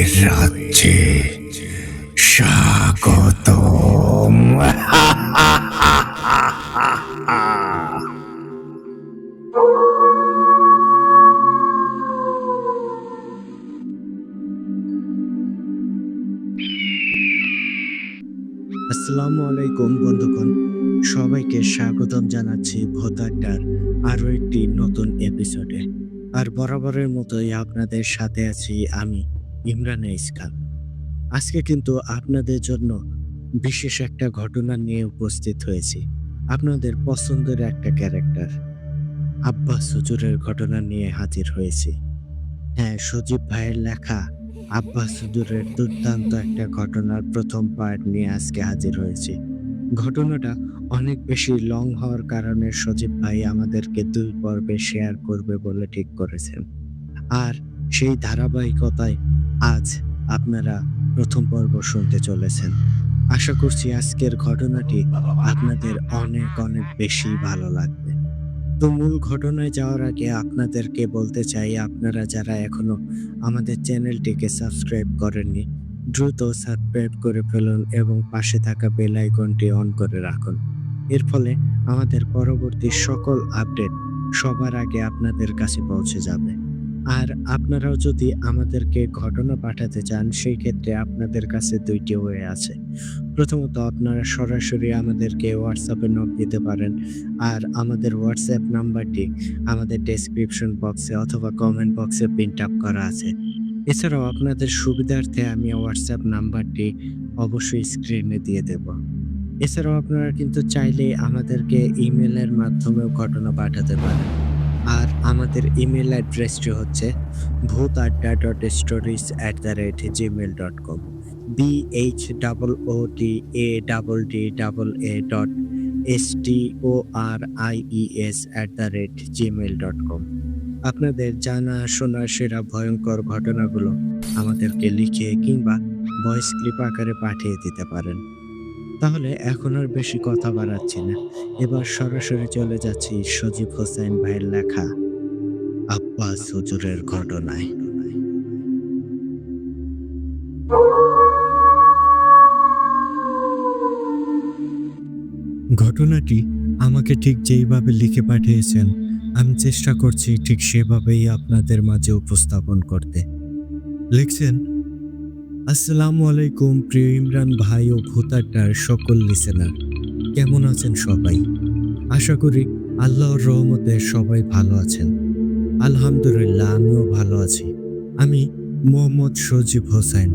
ভয়ের রাজ্যে স্বাগতম। আসসালামু আলাইকুম বন্ধুগণ, সবাইকে স্বাগতম জানাচ্ছি ভোতাড্ডার আরও একটি নতুন এপিসোডে। আর বরাবরের মতোই আপনাদের সাথে আছি আমি, ইমরান ইসখান। আজকে কিন্তু আপনাদের জন্য বিশেষ একটা ঘটনা নিয়ে উপস্থিত হয়েছি। আপনাদের পছন্দের একটা ক্যারেক্টার আব্বাস হুজুরের ঘটনা নিয়ে হাজির হয়েছি। হ্যাঁ, সজীব ভাইয়ের লেখা আব্বাস হুজুরের দুর্দান্ত একটা ঘটনার প্রথম পার্ট নিয়ে আজকে হাজির হয়েছি। ঘটনাটা অনেক বেশি লং হওয়ার কারণে সজীব ভাই আমাদেরকে ২ পর্বে শেয়ার করবে বলে ঠিক করেছেন। আর সেই ধারাবাহিকতায় আজ আপনারা প্রথম পর্ব শুনতে চলেছেন। আশা করছি আজকের ঘটনাটি আপনাদের অনেক অনেক বেশি ভালো লাগবে। তো মূল ঘটনায় যাওয়ার আগে আপনাদেরকে বলতে চাই, আপনারা যারা এখনো আমাদের চ্যানেলটিকে সাবস্ক্রাইব করেননি, দ্রুত সাবস্ক্রাইব করে ফেলুন এবং পাশে থাকা বেল আইকনটি অন করে রাখুন। এর ফলে আমাদের পরবর্তী সকল আপডেট সবার আগে আপনাদের কাছে পৌঁছে যাবে। আর আপনারাও যদি আমাদেরকে ঘটনা পাঠাতে চান, সেই ক্ষেত্রে আপনাদের কাছে ২টি ওয়ে আছে। প্রথমত, আপনারা সরাসরি আমাদেরকে হোয়াটসঅ্যাপে নক দিতে পারেন। আর আমাদের হোয়াটসঅ্যাপ নাম্বারটি আমাদের ডেসক্রিপশন বক্সে অথবা কমেন্ট বক্সে প্রিন্ট আপ করা আছে। এছাড়াও আপনাদের সুবিধার্থে আমি হোয়াটসঅ্যাপ নাম্বারটি অবশ্যই স্ক্রিনে দিয়ে দেব। এছাড়াও আপনারা কিন্তু চাইলেই আমাদেরকে ইমেলের মাধ্যমেও ঘটনা পাঠাতে পারেন। আর আমাদের ইমেল অ্যাড্রেসটি হচ্ছে bhootadda.stories@gmail.com, bhootadda.stories@gmail.com। আপনাদের জানা শোনা সেরা ভয়ঙ্কর ঘটনাগুলো আমাদেরকে লিখে কিংবা ভয়েস ক্লিপ আকারে পাঠিয়ে দিতে পারেন। তাহলে এখন আর বেশি কথা বাড়াচ্ছি না, এবার সরাসরি চলে যাচ্ছি সজীব হোসেন ভাইয়ের লেখা আব্বাস হুজুরের ঘটনায়। ঘটনাটি আমাকে ঠিক যেইভাবে লিখে পাঠিয়েছেন, আমি চেষ্টা করছি ঠিক সেভাবেই আপনাদের মাঝে উপস্থাপন করতে। লিখছেন, আসসালামু আলাইকুম প্রিয় ইমরান ভাই ও ভোতাড্ডার সকল লিসেনার, কেমন আছেন সবাই? আশা করি আল্লাহর রহমতে সবাই ভালো আছেন। আলহামদুলিল্লাহ, আমিও ভালো আছি। আমি মোহাম্মদ সজীব হোসেন,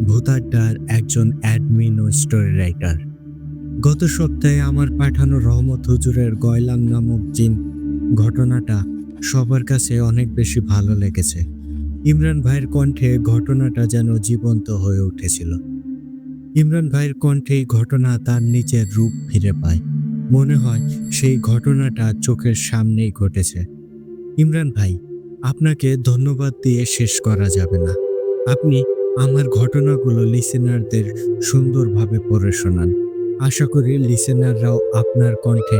ভোতাড্ডার একজন অ্যাডমিন ও স্টোরি রাইটার। গত সপ্তাহে আমার পাঠানো রহমত হুজুরের গয়লাম নামক জিন ঘটনাটা সবার কাছে অনেক বেশি ভালো লেগেছে। ইমরান ভাইয়ের কণ্ঠে ঘটনাটা যেন জীবন্ত হয়ে উঠেছিল। ইমরান ভাইয়ের কণ্ঠেই ঘটনা তার নিজের রূপ ফিরে পায়। মনে হয় সেই ঘটনাটা চোখের সামনেই ঘটেছে। ইমরান ভাই, আপনাকে ধন্যবাদ দিয়ে শেষ করা যাবে না। আপনি আমার ঘটনাগুলো লিসেনারদের সুন্দরভাবে পড়ে শোনান। আশা করি লিসেনাররাও আপনার কণ্ঠে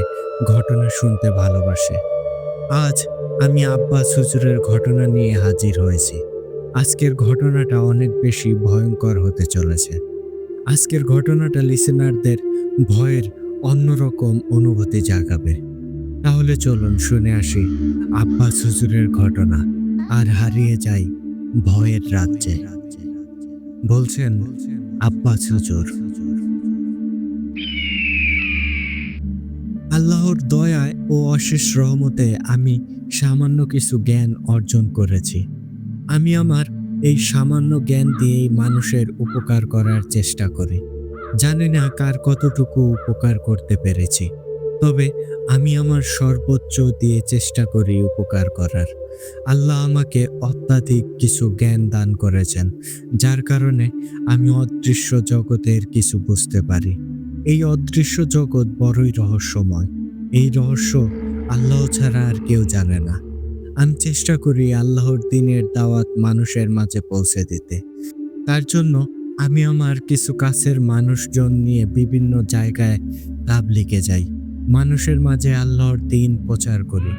ঘটনা শুনতে ভালোবাসে। আজ আমি আব্বাস হুজুরের ঘটনা নিয়ে হাজির হয়েছি। আজকের ঘটনাটা অনেক বেশি ভয়ঙ্কর হতে চলেছে। আজকের ঘটনাটা লিসেনারদের ভয়ের অন্যরকম অনুভূতি জাগাবে। তাহলে চলুন শুনে আসি আব্বাস হুজুরের ঘটনা আর হারিয়ে যাই ভয়ের রাজ্যে। বলছেন আব্বাস হুজুর। আল্লাহর দয়ায় ও অশেষ রহমতে আমি সামান্য কিছু জ্ঞান অর্জন করেছি। আমি আমার এই সামান্য জ্ঞান দিয়েই মানুষের উপকার করার চেষ্টা করি। জানি না কার কতটুকু উপকার করতে পেরেছি, তবে আমি আমার সর্বোচ্চ দিয়ে চেষ্টা করি উপকার করার। আল্লাহ আমাকে অত্যাধিক কিছু জ্ঞান দান করেছেন, যার কারণে আমি অদৃশ্য জগতের কিছু বুঝতে পারি। এই অদৃশ্য জগৎ বড়ই রহস্যময়। এই রহস্য আল্লাহ ছাড়া আর কেউ জানে না। আমি চেষ্টা করি আল্লাহর দ্বীনের দাওয়াত মানুষের মাঝে পৌঁছে দিতে। তার জন্য আমি আমার কিছু কাছের মানুষজন নিয়ে বিভিন্ন জায়গায় তাবলীগে যাই। মানুষের মাঝে আল্লাহর দ্বীন প্রচার করি।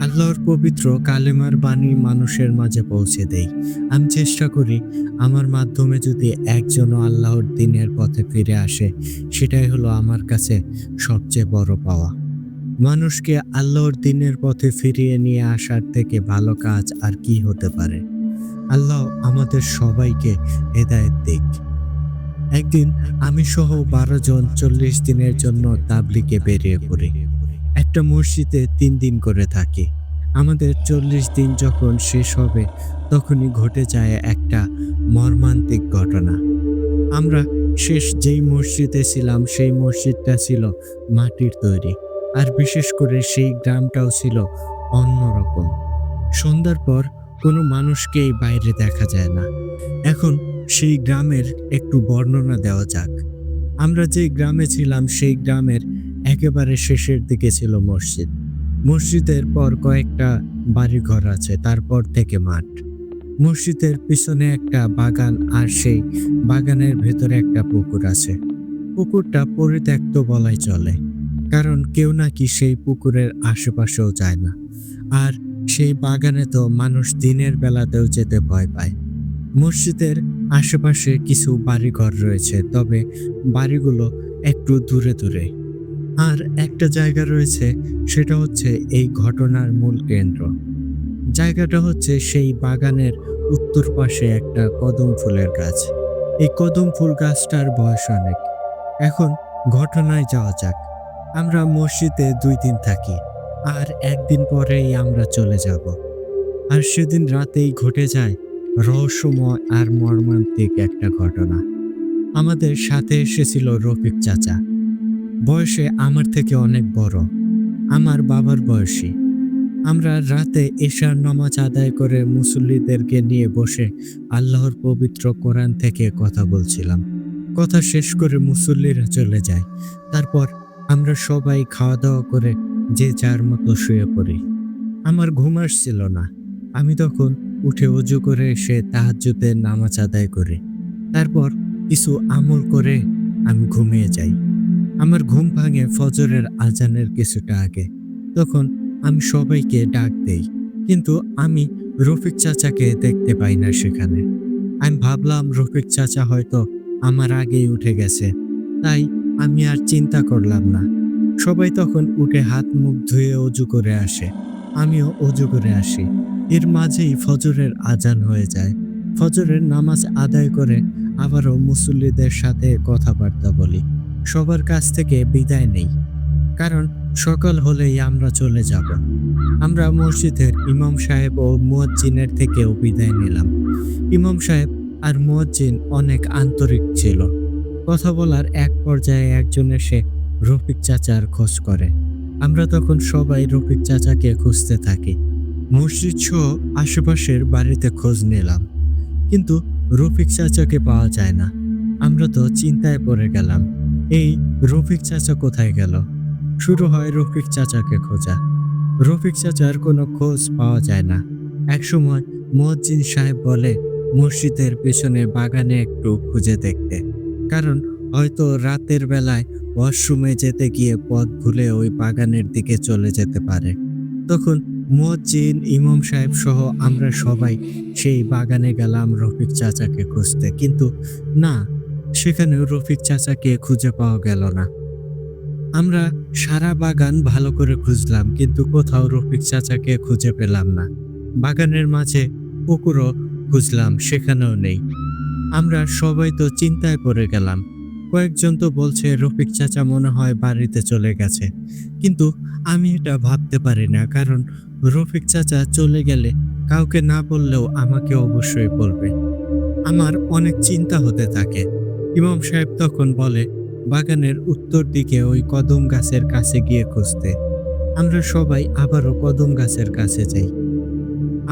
আল্লাহর পবিত্র কালেমার বাণী মানুষের মাঝে পৌঁছে দেই। আমি চেষ্টা করি আমার মাধ্যমে যদি একজনও আল্লাহর দ্বীনের পথে ফিরে আসে, সেটাই হলো আমার কাছে সবচেয়ে বড় পাওয়া। মানুষকে আল্লাহর দ্বীনের পথে ফিরিয়ে নিয়ে আসার থেকে ভালো কাজ আর কি হতে পারে? আল্লাহ আমাদের সবাইকে হেদায়েত দিক। একদিন আমি সহ ১২ জন ৪০ দিনের জন্য তাবলিগে বেরিয়ে পড়ি। একটা মসজিদে ৩ দিন করে থাকি। আমাদের ৪০ দিন যখন শেষ হবে, তখনই ঘটে যায় একটা মর্মান্তিক ঘটনা। আমরা শেষ যেই মসজিদে ছিলাম, সেই মসজিদটা ছিল মাটির তৈরি। আর বিশেষ করে সেই গ্রামটাও ছিল অন্যরকম। সন্ধ্যার পর কোনো মানুষকেই বাইরে দেখা যায় না। এখন সেই গ্রামের একটু বর্ণনা দেওয়া যাক। আমরা যে গ্রামে ছিলাম, সেই গ্রামের একেবারে শেষের দিকে ছিল মসজিদ। মসজিদের পর কয়েকটা বাড়িঘর আছে, তারপর থেকে মাঠ। মসজিদের পিছনে একটা বাগান, আর সেই বাগানের ভেতরে একটা পুকুর আছে। পুকুরটা পরিত্যক্ত বলাই চলে, কারণ কেউ নাকি সেই পুকুরের আশেপাশেও যায় না। আর সেই বাগানে তো মানুষ দিনের বেলাতেও যেতে ভয় পায়। মসজিদের আশেপাশে কিছু বাড়িঘর রয়েছে, তবে বাড়িগুলো একটু দূরে দূরে। আর একটা জায়গা রয়েছে, সেটা হচ্ছে এই ঘটনার মূল কেন্দ্র। জায়গাটা হচ্ছে সেই বাগানের উত্তর পাশে একটা কদম ফুলের গাছ। এই কদম ফুল গাছটার বয়স অনেক। এখন ঘটনায় যাওয়া যাক। আমরা মসজিদে ২ দিন থাকি, আর একদিন পরেই আমরা চলে যাব। আর সেদিন রাতেই ঘটে যায় রহস্যময় আর মর্মান্তিক একটা ঘটনা। আমাদের সাথে এসেছিল রফিক চাচা। বয়সে আমার থেকে অনেক বড়, আমার বাবার বয়সী। আমরা রাতে এশার নামাজ আদায় করে মুসল্লিদেরকে নিয়ে বসে আল্লাহর পবিত্র কোরআন থেকে কথা বলছিলাম। কথা শেষ করে মুসল্লিরা চলে যায়। তারপর আমরা সবাই খাওয়া দাওয়া করে যে যার মতো শুয়ে পড়ি। আমার ঘুম আসছিল না। আমি তখন উঠে অজু করে এসে তাহাজ্জুদের নামাজ আদায় করি। তারপর কিছু আমল করে আমি ঘুমিয়ে যাই। আমার ঘুম ভাঙে ফজরের আজানের কিছুটা আগে। তখন আমি সবাইকে ডাক দেই, কিন্তু আমি রফিক চাচাকে দেখতে পাই না সেখানে। আমি ভাবলাম রফিক চাচা হয়তো আমার আগেই উঠে গেছে, তাই আমি আর চিন্তা করলাম না। সবাই তখন উঠে হাত মুখ ধুয়ে অজু করে আসে। আমিও অজু করে আসি। এর মাঝেই ফজরের আজান হয়ে যায়। ফজরের নামাজ আদায় করে আবারও মুসল্লিদের সাথে কথাবার্তা বলি। সবার কাছ থেকে বিদায় নেই, কারণ সকাল হলেই আমরা চলে যাব। আমরা মসজিদের ইমাম সাহেব ও মুয়াজ্জিনের থেকেও বিদায় নিলাম। ইমাম সাহেব আর মুয়াজ্জিন অনেক আন্তরিক ছিল। কথা বলার এক পর্যায়ে একজন এসে রফিক চাচার খোঁজ করে। আমরা তখন সবাই রফিক চাচাকে খুঁজতে থাকি। মসজিদ সহ আশেপাশের বাড়িতে খোঁজ নিলাম, কিন্তু রফিক চাচাকে পাওয়া যায় না। আমরা তো চিন্তায় পড়ে গেলাম, এই রফিক চাচা কোথায় গেল? শুরু হয় রফিক চাচাকে খোঁজা। রফিক চাচার কোনো খোঁজ পাওয়া যায় না। একসময় মুয়াজ্জিন সাহেব বলে মসজিদের পেছনে বাগানে একটু খুঁজে দেখতে, কারণ হয়তো রাতের বেলায় ওয়াশরুমে যেতে গিয়ে পথ ভুলে ওই বাগানের দিকে চলে যেতে পারে। তখন মুয়াজ্জিন, ইমাম সাহেব সহ আমরা সবাই সেই বাগানে গেলাম রফিক চাচাকে খুঁজতে, কিন্তু না, সেখানেও রফিক চাচাকে খুঁজে পাওয়া গেল না। আমরা সারা বাগান ভালো করে খুঁজলাম, কিন্তু কোথাও রফিক চাচাকে খুঁজে পেলাম না। বাগানের মাঝে পুকুরও খুঁজলাম, সেখানেও নেই। আমরা সবাই তো চিন্তায় পড়ে গেলাম। কয়েকজন তো বলছে রফিক চাচা মনে হয় বাড়িতে চলে গেছে, কিন্তু আমি এটা ভাবতে পারি না, কারণ রফিক চাচা চলে গেলে কাউকে না বললেও আমাকে অবশ্যই বলবে। আমার অনেক চিন্তা হতে থাকে। ইমাম সাহেব তখন বলে বাগানের উত্তর দিকে ওই কদম গাছের কাছে গিয়ে খুঁজতে। আমরা সবাই আবারও কদম গাছের কাছে যাই,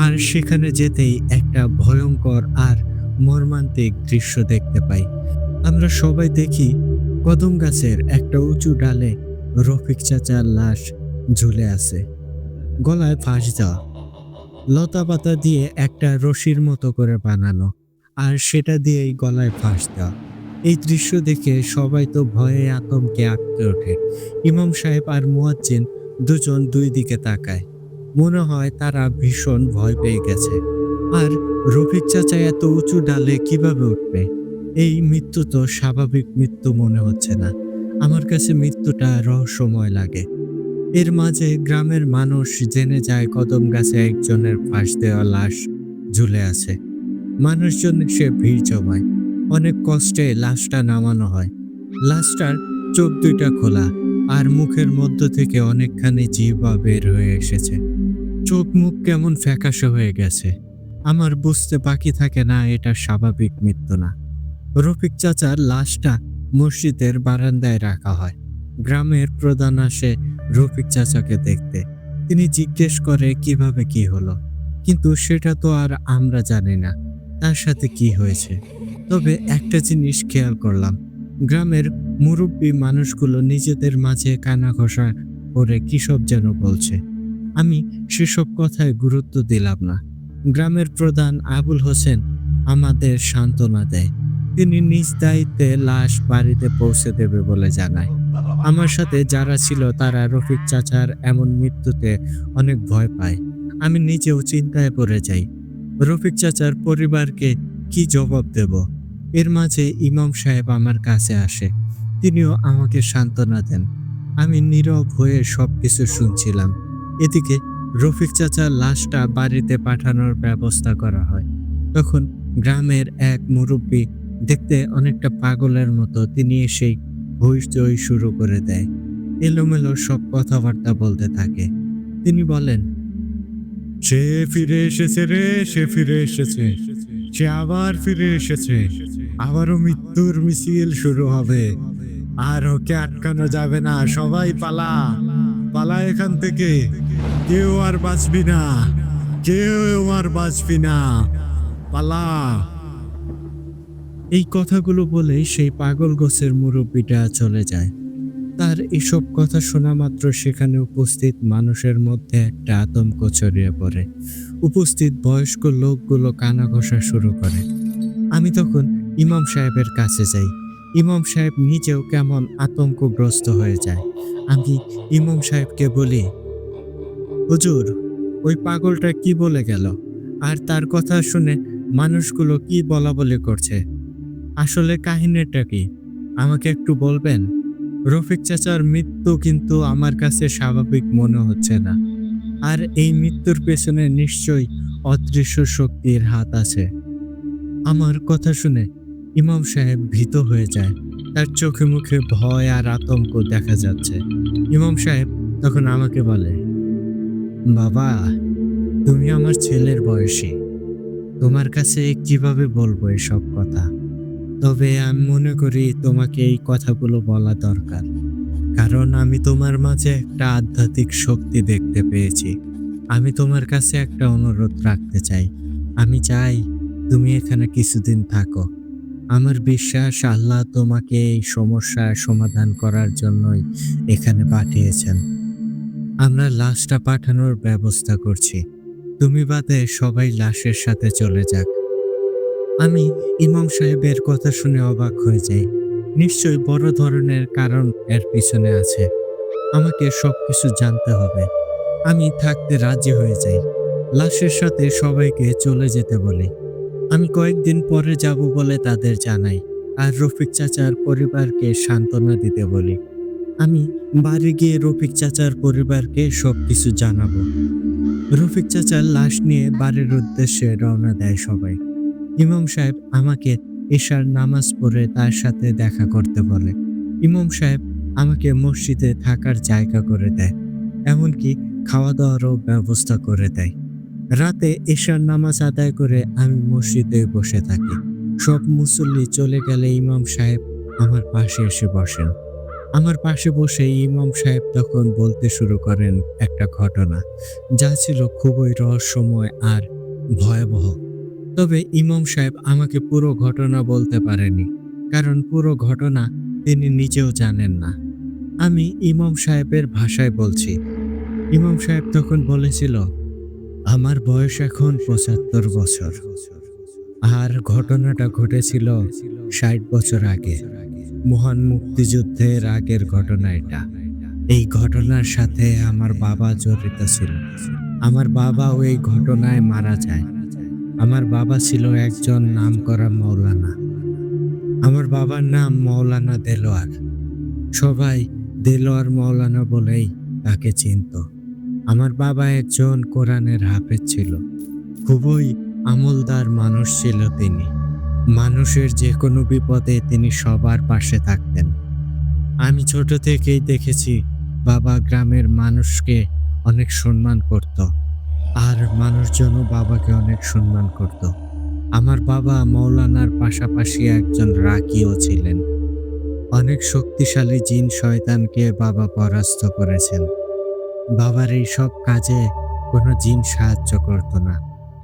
আর সেখানে যেতেই একটা ভয়ঙ্কর আর মর্মান্তিক দৃশ্য দেখতে পাই। আমরা সবাই দেখি কদম গাছের একটা উঁচু ডালে রফিক চাচার লাশ ঝুলে আছে, গলায় ফাঁস দেওয়া, লতা পাতা দিয়ে একটা রশির মতো করে বানানো, আর সেটা দিয়েই গলায় ফাঁস দেওয়া। এই দৃশ্য দেখে সবাই তো ভয়ে আতঙ্কে আঁতকে ওঠে। ইমাম সাহেব আর মুয়াজ্জিন দুজন দুই দিকে তাকায়। মনে হয় তারা ভীষণ ভয় পেয়ে গেছে। আর রফিক চাচা এত উঁচু ডালে কিভাবে উঠবে? এই মৃত্যু তো স্বাভাবিক মৃত্যু মনে হচ্ছে না। আমার কাছে মৃত্যুটা রহস্যময় লাগে। এর মাঝে গ্রামের মানুষ জেনে যায় কদম গাছে একজনের ফাঁস দেওয়া লাশ ঝুলে আছে। মানুষজন সে ভিড় জমায়। অনেক কষ্টে লাশটা নামানো হয়। লাশটার চোখ দুইটা খোলা আর মুখের মধ্য থেকে অনেকখানি জিহ্বা বের হয়ে এসেছে। চোখ মুখ কেমন ফ্যাকাশে হয়ে গেছে। আমার বুঝতে বাকি থাকে না এটা স্বাভাবিক মৃত্যু না। রফিক চাচার লাশটা মসজিদের বারান্দায় রাখা হয়। গ্রামের প্রধান আসে রফিক চাচাকে দেখতে। তিনি জিজ্ঞেস করে কিভাবে কি হলো, কিন্তু সেটা তো আর আমরা জানি না তার সাথে কি হয়েছে। তবে একটা জিনিস খেয়াল করলাম, গ্রামের মুরব্বী মানুষগুলো নিজেদের মাঝে কানা ঘষা করে কিসব যেন বলছে। আমি সেসব কথায় গুরুত্ব দিলাম না। গ্রামের প্রধান আবুল হোসেন আমাদের সান্ত্বনা দেয়। তিনি নিজ দায়িত্বে লাশ বাড়িতে পৌঁছে দেবে বলে জানায়। আমার সাথে যারা ছিল তারা রফিক চাচার এমন মৃত্যুতে অনেক ভয় পায়। আমি নিজেও চিন্তায় পড়ে যাই। রফিক চাচার পরিবারকে কি জবাব দেব? এর মাঝে ইমাম সাহেব আমার কাছে আসে। তিনিও আমাকে সান্ত্বনা দেন। আমি নীরব হয়ে সবকিছু শুনছিলাম। এদিকে রফিক চাচার লাশটা বাড়িতে পাঠানোর ব্যবস্থা করা হয়। তখন গ্রামের এক মুরব্বী, দেখতে অনেকটা পাগলের মতো, তিনি এসেই হইচই শুরু করে দেয়। এলোমেলো সব কথাবার্তা বলতে থাকে। তিনি বলেন, সে ফিরে এসেছে রে, সে ফিরে এসেছে, সে আবার ফিরে এসেছে। আবারও মৃত্যুর মিছিল শুরু হবে। আর ওকে আটকানো যাবে না। সবাই পালা, পালা এখান থেকে। কেউ আর বাঁচবি না, কেউ আর বাঁচবি না, পালা। এই কথাগুলো বলেই সেই পাগল গোছের মুরব্বীটা চলে যায়। তার এসব কথা শোনা মাত্র সেখানে উপস্থিত মানুষের মধ্যে একটা আতঙ্ক ছড়িয়ে পড়ে। উপস্থিত বয়স্ক লোকগুলো কানা ঘষা শুরু করে। আমি তখন ইমাম সাহেবের কাছে যাই। ইমাম সাহেব নিজেও কেমন আতঙ্কগ্রস্ত হয়ে যায়। আমি ইমাম সাহেবকে বলি, হুজুর, ওই পাগলটা কি বলে গেল? আর তার কথা শুনে মানুষগুলো কি বলা বলি করছে? আসলে কাহিনীটা কি? আমাকে একটু বলবেন? রফিক চাচার মৃত্যু কিন্তু আমার কাছে স্বাভাবিক মনে হচ্ছে না। আর এই মৃত্যুর পেছনে নিশ্চয়ই অদৃশ্য শক্তির হাত আছে। আমার কথা শুনে ইমাম সাহেব ভীত হয়ে যায়। তার চোখে মুখে ভয় আর আতঙ্ক দেখা যাচ্ছে। ইমাম সাহেব তখন আমাকে বলে, বাবা, তুমি আমার ছেলের বয়সী। তোমার কাছে কিভাবে বলবো এসব কথা? তবে আমি মনে করি তোমাকে এই কথাগুলো বলা দরকার। কারণ আমি তোমার মাঝে একটা আধ্যাত্মিক শক্তি দেখতে পেয়েছি। আমি তোমার কাছে একটা অনুরোধ রাখতে চাই। আমি চাই তুমি এখানে কিছুদিন থাকো। আমার বিশ্বাস আল্লাহ তোমাকে এই সমস্যার সমাধান করার জন্যই এখানে পাঠিয়েছেন। আমরা লাশটা পাঠানোর ব্যবস্থা করছি। তুমি বাদে সবাই লাশের সাথে চলে যাক। আমি ইমাম সাহেবের কথা শুনে অবাক হয়ে যাই। নিশ্চয়ই বড় ধরনের কারণ এর পিছনে আছে। আমাকে সবকিছু জানতে হবে। আমি থাকতে রাজি হয়ে যাই। লাশের সাথে সবাইকে চলে যেতে বলি। আমি কয়েকদিন পরে যাব বলে তাদের জানাই। আর রফিক চাচার পরিবারকে সান্ত্বনা দিতে বলি। আমি বাড়ি গিয়ে রফিক চাচার পরিবারকে সবকিছু জানাবো। রফিক চাচার লাশ নিয়ে বাড়ির উদ্দেশ্যে রওনা দেয় সবাই। ইমাম সাহেব আমাকে এশার নামাজ পড়ে তার সাথে দেখা করতে বলে। ইমাম সাহেব আমাকে মসজিদে থাকার জায়গা করে দেয়, এমনকি খাওয়া দাওয়ারও ব্যবস্থা করে দেয়। রাতে এশার নামাজ আদায় করে আমি মসজিদে বসে থাকি। সব মুসল্লি চলে গেলে ইমাম সাহেব আমার পাশে এসে বসেন। আমার পাশে বসে ইমাম সাহেব তখন বলতে শুরু করেন একটা ঘটনা, যা ছিল খুবই রহস্যময় আর ভয়াবহ। তবে ইমাম সাহেব আমাকে পুরো ঘটনা বলতে পারেনি, কারণ পুরো ঘটনা তিনি নিজেও জানেন না। আমি ইমাম সাহেবের ভাষায় বলছি। ইমাম সাহেব তখন বলেছিল, আমার বয়স এখন ৭৫ বছর। আর ঘটনাটা ঘটেছিল ৬০ বছর আগে। মহান মুক্তিযুদ্ধের আগের ঘটনা এটা। এই ঘটনার সাথে আমার বাবা জড়িত ছিল। আমার বাবাও এই ঘটনায় মারা যায়। আমার বাবা ছিল একজন নামকরা মৌলানা। আমার বাবার নাম মৌলানা দেলোয়ার। সবাই দেলোয়ার মৌলানা বলেই তাকে চিনত। আমার বাবা একজন কোরআনের হাফেজ ছিল। খুবই আমলদার মানুষ ছিল তিনি। মানুষের যে কোনো বিপদে তিনি সবার পাশে থাকতেন। আমি ছোট থেকেই দেখেছি বাবা গ্রামের মানুষকে অনেক সম্মান করত। আর মানুষজনও বাবাকে অনেক সম্মান করত। আমার বাবা মৌলানার পাশাপাশি একজন রাকিও ছিলেন। অনেক শক্তিশালী জিন শয়তানকে বাবা পরাস্ত করেছেন। বাবার এই সব কাজে কোনো জিন সাহায্য করত না।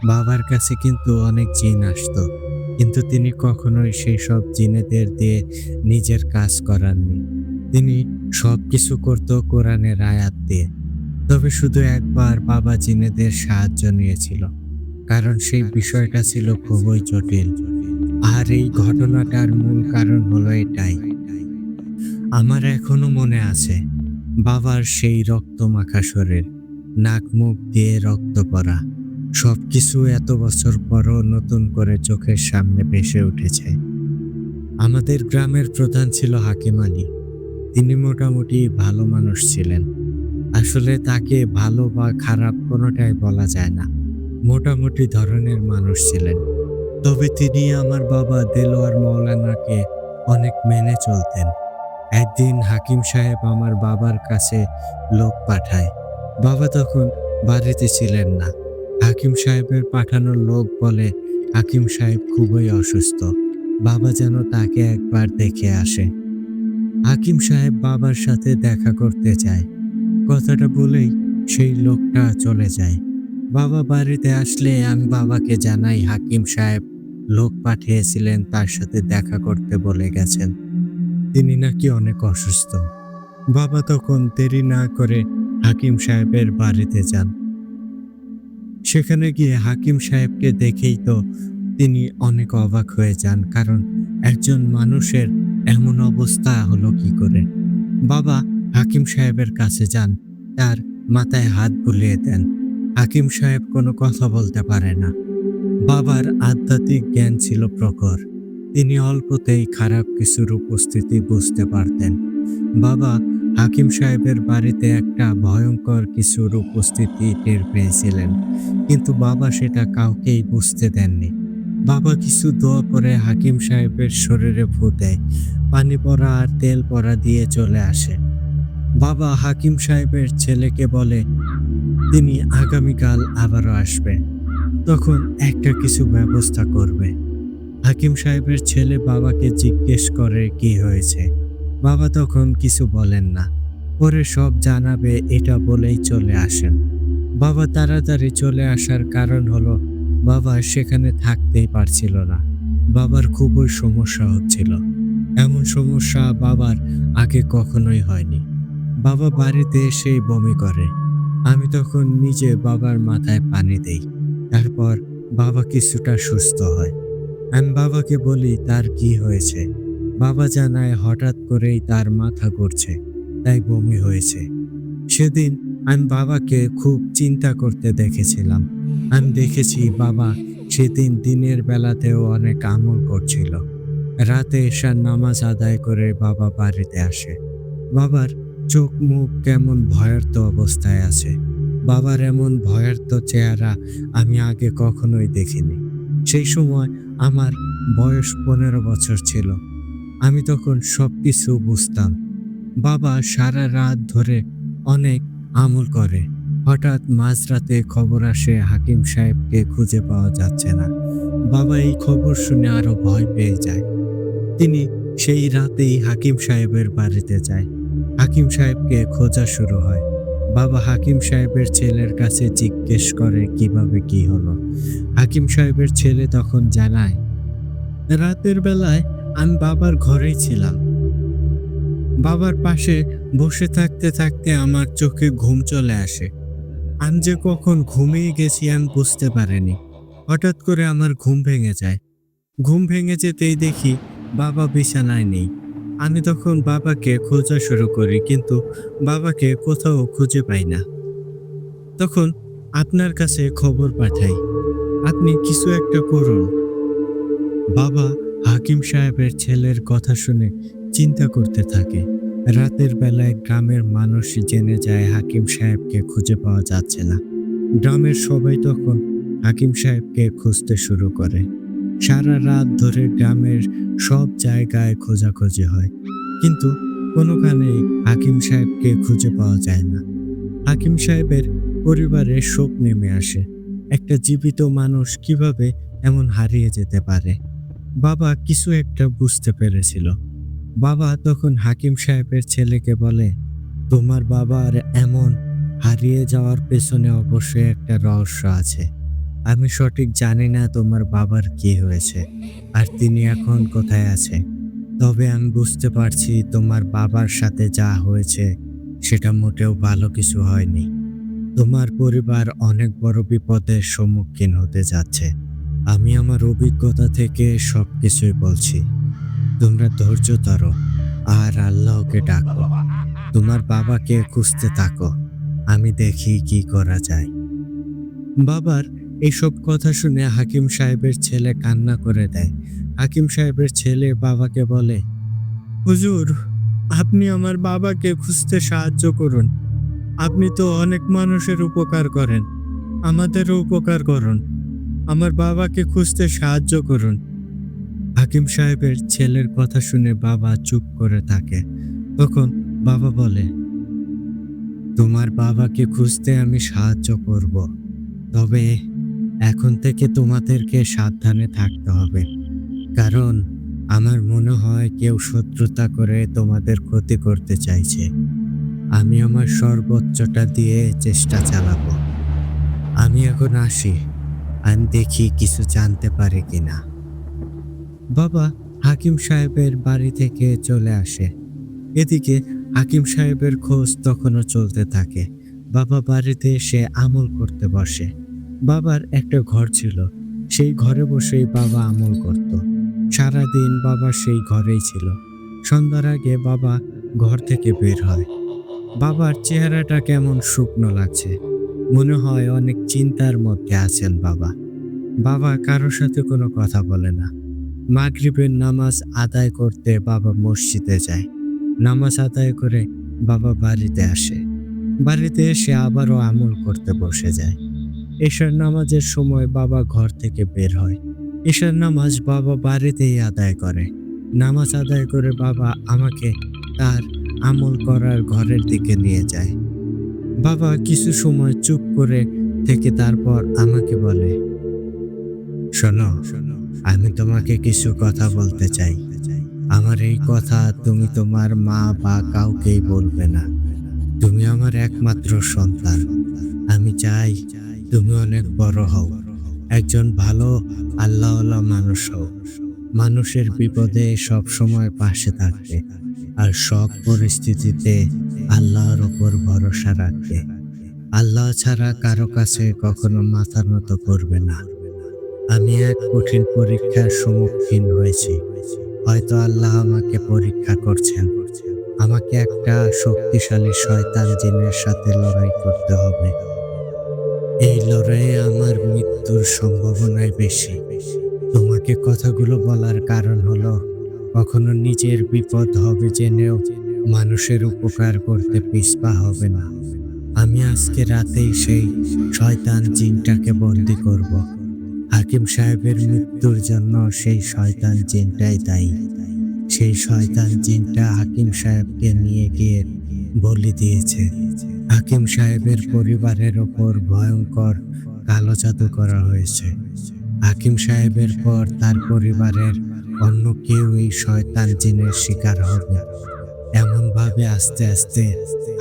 বাবার কাছে কিন্তু অনেক জিন আসতো, কিন্তু তিনি কখনোই সেই সব জিনেদের দিয়ে নিজের কাজ করাননি। তিনি সব কিছু করত কোরআনের আয়াত দিয়ে। তবে শুধু একবার বাবা জিনেদের সাহায্য নিয়েছিল, কারণ সেই বিষয়টা ছিল খুবই জটিল। আর এই ঘটনাটার মূল কারণ হলো এটাই। আমার এখনো মনে আছে বাবার সেই রক্তমাখা শরীর, নাক মুখ দিয়ে রক্ত পড়া, সবকিছু এত বছর পরও নতুন করে চোখের সামনে ভেসে উঠেছে। আমাদের গ্রামের প্রধান ছিল হাকিম আলী। তিনি মোটামুটি ভালো মানুষ ছিলেন। আসলে তাকে ভালো বা খারাপ কোনোটাই বলা যায় না। মোটামুটি ধরনের মানুষ ছিলেন। তবে তিনি আমার বাবা দেলোয়ার মৌলানাকে অনেক মেনে চলতেন। একদিন হাকিম সাহেব আমার বাবার কাছে লোক পাঠায়। বাবা তখন বাড়িতে ছিলেন না। হাকিম সাহেবের পাঠানো লোক বলে হাকিম সাহেব খুবই অসুস্থ, বাবা যেন তাকে একবার দেখে আসে। হাকিম সাহেব বাবার সাথে দেখা করতে চায়। কথাটা বলেই সেই লোকটা চলে যায়। বাবা বাড়িতে আসলে আমি বাবাকে জানাই হাকিম সাহেব লোক পাঠিয়েছিলেন তার সাথে দেখা করতে বলে গেছেন। তিনি নাকি অনেক অসুস্থ। বাবা তখন দেরি না করে হাকিম সাহেবের বাড়িতে যান। সেখানে গিয়ে হাকিম সাহেবকে দেখেই তো তিনি অনেক অবাক হয়ে যান, কারণ একজন মানুষের এমন অবস্থা হলো কি করে। বাবা হাকিম সাহেবের কাছে যান, তার মাথায় হাত বুলিয়ে দেন। হাকিম সাহেব কোনো কথা বলতে পারে না। বাবার আধ্যাত্মিক জ্ঞান ছিল প্রখর। তিনি অল্পতেই খারাপ কিছুর উপস্থিতি বুঝতে পারতেন। বাবা হাকিম সাহেবের বাড়িতে একটা ভয়ঙ্কর কিছুর উপস্থিতি টের পেয়েছিলেন, কিন্তু বাবা সেটা কাউকেই বুঝতে দেননি। বাবা কিছু দোয়া করে হাকিম সাহেবের শরীরে ফু দেয়, পানি পড়া আর তেল পড়া দিয়ে চলে আসে। বাবা হাকিম সাহেবের ছেলেকে বলে তিনি আগামীকাল আবারও আসবে, তখন একটা কিছু ব্যবস্থা করবে। হাকিম সাহেবের ছেলে বাবাকে জিজ্ঞেস করে কি হয়েছে। বাবা তখন কিছু বলেন না, পরে সব জানাবে এটা বলেই চলে আসেন। বাবা তাড়াতাড়ি চলে আসার কারণ হলো বাবা সেখানে থাকতেই পারছিল না। বাবার খুবই সমস্যা হচ্ছিল। এমন সমস্যা বাবার আগে কখনোই হয়নি। বাবা বাড়িতে এসেই বমি করে। আমি তখন নিজে বাবার মাথায় পানি দেই। তারপর বাবা কিছুটা সুস্থ হয়। আমি বাবাকে বলি তার কি হয়েছে। বাবা জানায় হঠাৎ করেই তার মাথা ঘুরছে, তাই বমি হয়েছে। সেদিন আমি বাবাকে খুব চিন্তা করতে দেখেছিলাম। আমি দেখেছি বাবা সেদিন দিনের বেলাতেও অনেক আমল করছিল। রাতে এশার নামাজ আদায় করে বাবা বাড়িতে আসে। বাবার চোখ মুখ কেমন ভয়ার্ত অবস্থায় আছে। বাবার এমন ভয়ার্ত চেহারা আমি আগে কখনোই দেখিনি। সেই সময় আমার বয়স 15 বছর ছিল। আমি তখন সবকিছু বুঝতাম। বাবা সারা রাত ধরে অনেক আমল করে। হঠাৎ মাঝরাতে খবর আসে হাকিম সাহেবকে খুঁজে পাওয়া যাচ্ছে না। বাবা এই খবর শুনে আরো ভয় পেয়ে যায়। তিনি সেই রাতেই হাকিম সাহেবের বাড়িতে যায়। হাকিম সাহেবকে খোঁজা শুরু হয়। বাবা হাকিম সাহেবের ছেলের কাছে জিজ্ঞেস করে কিভাবে কি হলো। হাকিম সাহেবের ছেলে তখন জানায়, রাতের বেলায় আমি বাবার ঘরেই ছিলাম। বাবার পাশে বসে থাকতে থাকতে আমার চোখে ঘুম চলে আসে। আমি যে কখন ঘুমিয়ে গেছি আমি বুঝতে পারিনি। হঠাৎ করে আমার ঘুম ভেঙে যায়। ঘুম ভেঙে যেতেই দেখি বাবা বিছানায় নেই। আমি তখন বাবাকে খোঁজা শুরু করি, কিন্তু বাবাকে কোথাও খুঁজে পাই না। তখন আপনার কাছে খবর পাঠাই, আপনি কিছু একটা করুন। বাবা হাকিম সাহেবের ছেলের কথা শুনে চিন্তা করতে থাকে। রাতের বেলায় গ্রামের মানুষ জেনে যায় হাকিম সাহেবকে খুঁজে পাওয়া যাচ্ছে না। গ্রামের সবাই তখন হাকিম সাহেবকে খুঁজতে শুরু করে। সারা রাত ধরে গ্রামের সব জায়গায় খোঁজাখুঁজি হয়, কিন্তু কোনোখানেই হাকিম সাহেবকে খুঁজে পাওয়া যায় না। হাকিম সাহেবের পরিবারে শোক নেমে আসে। একটা জীবিত মানুষ কিভাবে এমন হারিয়ে যেতে পারে? বাবা কিছু একটা বুঝতে পেরেছিল। বাবা তখন হাকিম সাহেবের ছেলেকে বলে, তোমার বাবার এমন হারিয়ে যাওয়ার পেছনে অবশ্যই একটা রহস্য আছে। আমি সঠিক জানি না তোমার বাবার কি হয়েছে আর তিনি এখন কোথায় আছে, তবে আমি বুঝতে পারছি তোমার বাবার সাথে যা হয়েছে সেটা মোটেও ভালো কিছু হয়নি। তোমার পরিবার অনেক বড় বিপদের সম্মুখীন হতে যাচ্ছে। আমি আমার অভিজ্ঞতা থেকে সবকিছুই বলছি। তোমরা ধৈর্য ধরো আর আল্লাহকে ডাকো। তোমার বাবাকে খুঁজতে থাকো। আমি দেখি কি করা যায়। বাবার এইসব কথা শুনে হাকিম সাহেবের ছেলে কান্না করে দেয়। হাকিম সাহেবের ছেলে বাবাকে বলে, হুজুর, আপনি আমার বাবাকে খুঁজতে সাহায্য করুন। আপনি তো অনেক মানুষের উপকার করেন, আমাদেরও উপকার করুন। আমার বাবাকে খুঁজতে সাহায্য করুন। হাকিম সাহেবের ছেলের কথা শুনে বাবা চুপ করে থাকে। তখন বাবা বলে, তোমার বাবাকে খুঁজতে আমি সাহায্য করব, তবে এখন থেকে তোমাদেরকে সাবধানে থাকতে হবে। কারণ আমার মনে হয় কেউ শত্রুতা করে তোমাদের ক্ষতি করতে চাইছে। আমি আমার সর্বোচ্চটা দিয়ে চেষ্টা চালাবো। আমি এখন আসি, আমি দেখি কিছু জানতে পারি কিনা। বাবা হাকিম সাহেবের বাড়ি থেকে চলে আসে। এদিকে হাকিম সাহেবের খোঁজ তখনও চলতে থাকে। বাবা বাড়িতে এসে আমল করতে বসে। বাবার একটা ঘর ছিল, সেই ঘরে বসেই বাবা আমল করত। সারাদিন বাবা সেই ঘরেই ছিল। সন্ধ্যার আগে বাবা ঘর থেকে বের হয়। বাবার চেহারাটা কেমন শুকনো লাগছে, মনে হয় অনেক চিন্তার মধ্যে আছেন বাবা। বাবা কারোর সাথে কোনো কথা বলে না। মাগরিবের নামাজ আদায় করতে বাবা মসজিদে যায়। নামাজ আদায় করে বাবা বাড়িতে আসে। বাড়িতে এসে আবারও আমল করতে বসে যায়। এশার নামাজের সময় বাবা ঘর থেকে বের হয়। এশার নামাজ বাবা বাড়িতেই আদায় করে। নামাজ আদায় করে বাবা আমাকে তার আমল করার ঘরের দিকে নিয়ে যায়। বাবা কিছু সময় চুপ করে থেকে তারপর আমাকে বলে, শোনো, আমি তোমাকে কিছু কথা বলতে চাই। আমার এই কথা তুমি তোমার মা বা কাউকেই বলবে না। তুমি আমার একমাত্র সন্তান। আমি চাই তুমি অনেক বড় হও, একজন ভালো আল্লাহওয়ালা মানুষ হও। মানুষের বিপদে সব সময় পাশে থাকবে আর সব পরিস্থিতিতে আল্লাহর ওপর ভরসা রাখবে। আল্লাহ ছাড়া কারো কাছে কখনো মাথা নত করবে না। আমি এক কঠিন পরীক্ষার সম্মুখীন হয়েছি। হয়তো আল্লাহ আমাকে পরীক্ষা করছেন। আমাকে একটা শক্তিশালী শয়তান জিনের সাথে লড়াই করতে হবে। এই লড়াইয়ে আমার মৃত্যুর সম্ভাবনাই বেশি। তোমাকে কথাগুলো বলার কারণ হলো, কখনো নিজের বিপদ হবে জেনেও মানুষের উপকার করতে পিছপা হবে না। আমি আজকে রাতেই সেই শয়তান জিনটাকে বন্দি করব। হাকিম সাহেবের মৃত্যুর জন্য সেই শয়তান জিনটাই দায়ী। সেই শয়তান জিনটা হাকিম সাহেবকে নিয়ে গিয়ে বলি দিয়েছে। হাকিম সাহেবের পরিবারের ওপর ভয়ঙ্কর কালো জাদু করা হয়েছে। হাকিম সাহেবের পর তার পরিবারের অন্য কেউ এই শয়তান জিনের শিকার হবে। এমন ভাবে আস্তে আস্তে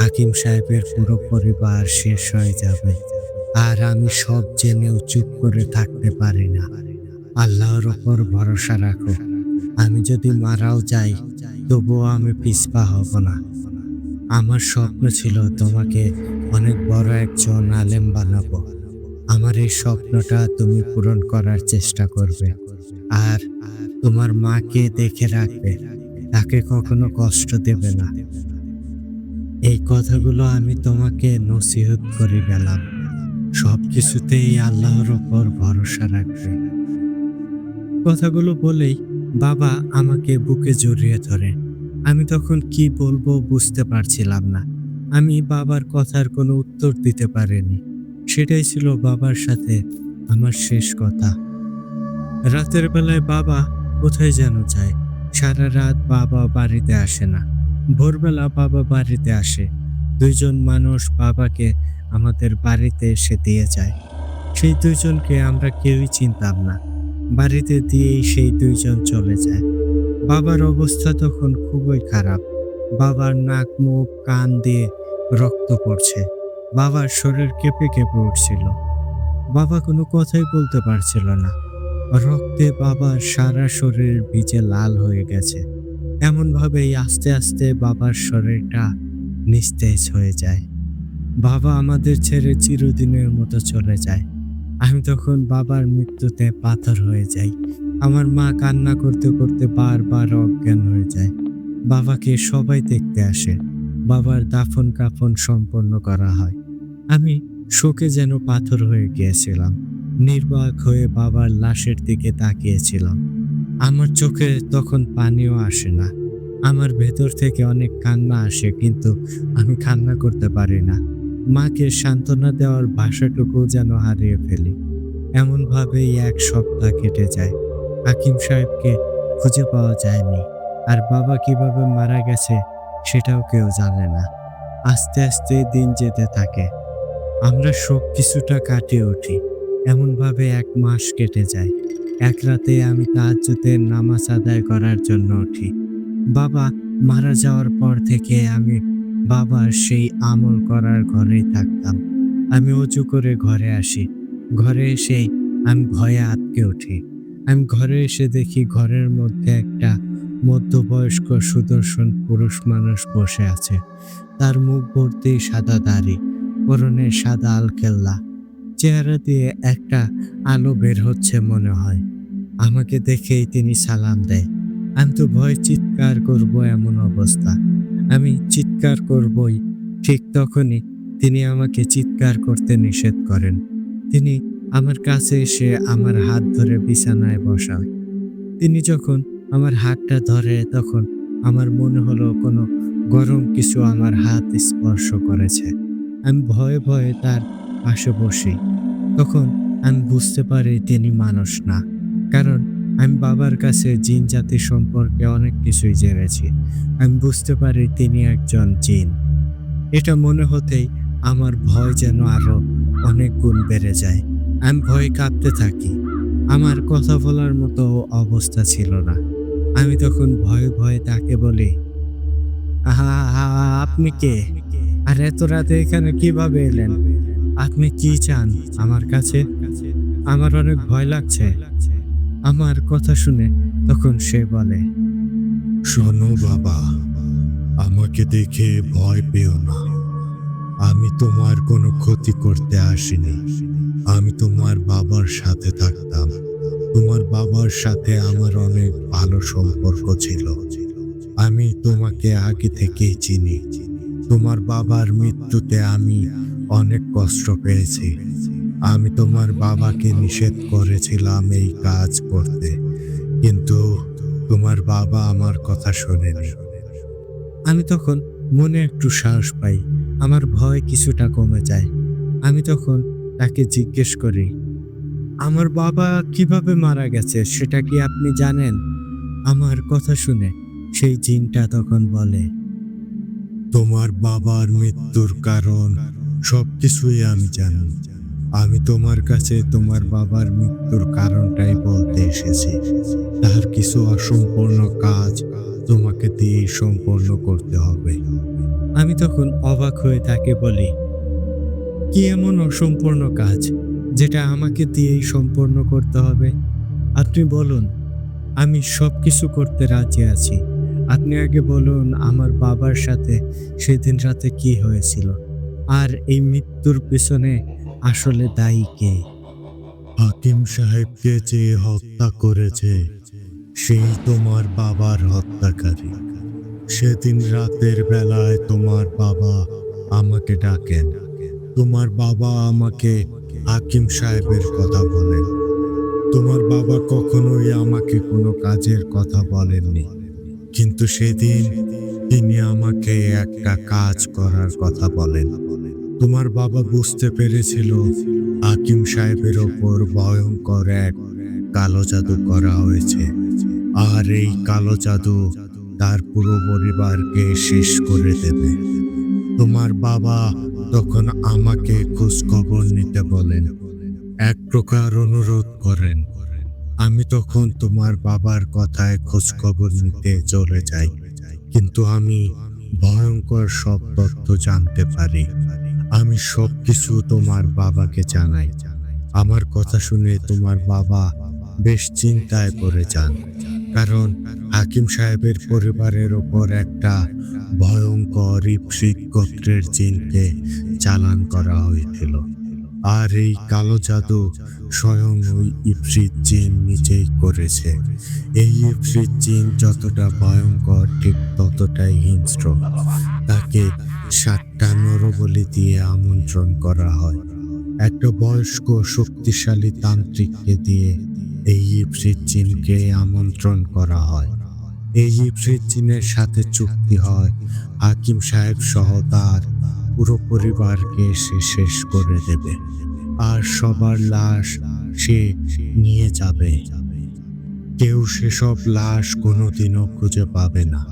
হাকিম সাহেবের পুরো পরিবার শেষ হয়ে যাবে। আর আমি সব জেনেও চুপ করে থাকতে পারি না। আল্লাহর ওপর ভরসা রাখো। আমি যদি মারাও যাই তবুও আমি পিছপা হব না। আমার স্বপ্ন ছিল তোমাকে অনেক বড় একজন আলেম বানাবো। আমার এই স্বপ্নটা তুমি পূরণ করার চেষ্টা করবে। আর তোমার মাকে দেখে রাখবে, তাকে কখনো কষ্ট দেবে না। এই কথাগুলো আমি তোমাকে নসিহত করে গেলাম। সবকিছুতেই আল্লাহর ওপর ভরসা রাখবে। কথাগুলো বলেই বাবা আমাকে বুকে জড়িয়ে ধরে। আমি তখন কি বলবো বুঝতে পারছিলাম না। আমি বাবার কথার কোনো উত্তর দিতে পারিনি। সেটাই ছিল বাবার সাথে আমার শেষ কথা। রাতের বেলায় বাবা কোথায় যেন যায়। সারা রাত বাবা বাড়িতে আসে না। ভোরবেলা বাবা বাড়িতে আসে। ২ জন মানুষ বাবাকে আমাদের বাড়িতে এসে দিয়ে যায়। সেই ২ জনকে আমরা কেউই চিনতাম না। বাড়িতে দিয়েই সেই ২ জন চলে যায়। বাবার অবস্থা তখন খুবই খারাপ। বাবার নাক, মুখ, কান দিয়ে রক্ত পড়ছে। বাবার শরীর কেঁপে কেঁপে উঠছিল। বাবা কোনো কথাই বলতে পারছিল না। রক্তে বাবার সারা শরীর ভিজে লাল হয়ে গেছে। এমনভাবেই আস্তে আস্তে বাবার শরীরটা নিস্তেজ হয়ে যায়। বাবা আমাদের ছেড়ে চিরদিনের মতো চলে যায়। আমি তখন বাবার মৃত্যুতে পাথর হয়ে যাই। আমার মা কান্না করতে করতে বারবার অজ্ঞান হয়ে যায়। বাবাকে সবাই দেখতে আসে। বাবার দাফন কাফন সম্পন্ন করা হয়। আমি শোকে যেন পাথর হয়ে গিয়েছিলাম। নির্বাক হয়ে বাবার লাশের দিকে তাকিয়েছিলাম। আমার চোখে তখন পানিও আসে না। আমার ভেতর থেকে অনেক কান্না আসে, কিন্তু আমি কান্না করতে পারি না। মাকে সান্ত্বনা দেওয়ার ভাষাটুকু যেন হারিয়ে ফেলি। এমনভাবেই ১ সপ্তাহ কেটে যায়। হাকিম সাহেবকে খুঁজে পাওয়া যায়নি। আর বাবা কিভাবে মারা গেছে সেটাও কেউ জানে না। আস্তে আস্তে দিন যেতে থাকে। আমরা সব কিছুটা কাটিয়ে উঠি। এমনভাবে ১ মাস কেটে যায়। এক রাতে আমি তাহাজ্জুদের নামাজ আদায় করার জন্য উঠি। বাবা মারা যাওয়ার পর থেকে আমি বাবার সেই আমল করার ঘরেই থাকতাম। আমি অজু করে ঘরে আসি। ঘরে এসেই আমি ভয়ে আঁতকে উঠি। আমি ঘরে এসে দেখি ঘরের মধ্যে একটা মধ্যবয়স্ক সুদর্শন পুরুষ মানুষ বসে আছে। তার মুখ ভর্তি সাদা দাড়ি, পরনে সাদা আলকেল্লা। চেহারা দিয়ে একটা আলো বের হচ্ছে মনে হয়। আমাকে দেখেই তিনি সালাম দেয়। আমি তো ভয়ে চিৎকার করব এমন অবস্থা। আমি চিৎকার করবই, ঠিক তখনই তিনি আমাকে চিৎকার করতে নিষেধ করেন। তিনি আমার কাছে এসে আমার হাত ধরে বিছানায় বসায়। তিনি যখন আমার হাতটা ধরে তখন আমার মনে হলো কোনো গরম কিছু আমার হাত স্পর্শ করেছে। আমি ভয়ে ভয়ে তার পাশে বসি। তখন আমি বুঝতে পারি তিনি মানুষ না। কারণ আমি বাবার কাছে জিন জাতি সম্পর্কে অনেক কিছুই জেনেছি। আমি বুঝতে পারি তিনি একজন জিন। এটা মনে হতেই আমার ভয় যেন আরো অনেক গুণ বেড়ে যায়। আমি ভয়ে কাঁপতে থাকি। আমার কথা বলার মতো অবস্থা ছিল না। আমি তখন ভয়ে ভয়ে তাকে বলি, আপনি কে? আর এত রাতে এখানে কিভাবে এলেন? আপনি কি চান আমার কাছে? আমার অনেক ভয় লাগছে। আমার কথা শুনে তখন সে বলে, শোনো বাবা, আমাকে দেখে ভয় পেও না। আমি তোমার কোনো ক্ষতি করতে আসিনি। আমি তোমার বাবার সাথে থাকতাম। তোমার বাবার সাথে আমার অনেক ভালো সম্পর্ক ছিল। আমি তোমাকে আগে থেকেই চিনি। তোমার বাবার মৃত্যুতে আমি অনেক কষ্ট পেয়েছি। আমি তোমার বাবাকে নিষেধ করেছিলাম এই কাজ করতে, কিন্তু তোমার বাবা আমার কথা শোনেনি। আমি তখন মনে একটু সাহস পাই। আমার ভয় কিছুটা কমে যায়। আমি তখন তাকে জিজ্ঞেস করি, আমার বাবা কিভাবে মারা গেছে সেটা কি আপনি জানেন? আমার কথা শুনে সেই জিনটা তখন বলে, তোমার বাবার মৃত্যুর কারণ সবকিছুই আমি জানি। আমি তোমার কাছে তোমার বাবার মৃত্যুর কারণটাই বলতে এসেছি। তার কিছু অসম্পূর্ণ কাজ তোমাকে দিয়েই সম্পূর্ণ করতে হবে। আমি তখন অবাক হয়ে তাকে বলি, কি এমন অসম্পূর্ণ কাজ যেটা আমাকে দিয়েই সম্পূর্ণ করতে হবে? আপনি বলুন, আমি সবকিছু করতে রাজি আছি। আপনি আগে বলুন আমার বাবার সাথে সেদিন রাতে কি হয়েছিল? আর এই মৃত্যুর পেছনে আসলে দায়ী কে? হাকিম সাহেবকে যে হত্যা করেছে সেই তোমার বাবার হত্যাকারী। সেদিন রাতের বেলায় তোমার বাবা আমাকে ডাকেন। তোমার বাবা আমাকে হাকিম সাহেবের কথা বলেন। তোমার বাবা কখনোই আমাকে কোনো কাজের কথা বলেননি, কিন্তু সেদিন তিনি আমাকে একটা কাজ করার কথা বলেন। তোমার বাবা বুঝতে পেরেছিল হাকিম সাহেবের ওপর ভয়ঙ্কর এক কালো জাদু করা হয়েছে, আর এই কালো জাদু তার পুরো পরিবারকে শেষ করে দেবে। তোমার বাবা তখন আমাকে খোঁজ খবর নিতে বলেন, এক প্রকার অনুরোধ করেন। আমি তখন তোমার বাবার কথায় খোঁজ খবর নিতে চলে যাই, কিন্তু আমি ভয়ঙ্কর সব তথ্য জানতে পারি। আমি সবকিছু তোমার বাবাকে জানাই। আমার কথা শুনে তোমার বাবা বেশ চিন্তায় পড়ে যান, কারণ হাকিম সাহেবের পরিবারের ওপর একটা ভয়ঙ্কর ইফরিত গোত্রের জিনকে চালান করা হয়েছিল। আর এই কালো জাদু স্বয়ং ওই ইফরিত জিন নিজেই করেছে। এই ইফরিত জিন যতটা ভয়ঙ্কর ঠিক ততটাই হিংস্র। তাকে 7টা নরবলি দিয়ে আমন্ত্রণ করা হয়। একটা বয়স্ক শক্তিশালী তান্ত্রিককে দিয়ে এই ইফরিত জিনকে আমন্ত্রণ করা হয়। এই ইফরিত জিনের সাথে চুক্তি হয়, হাকিম সাহেব সহ তার পুরো পরিবারকে সে শেষ করে দেবে, আর সবার লাশ সে নিয়ে যাবে। কেউ সেসব লাশ কোনোদিনও খুঁজে পাবে না।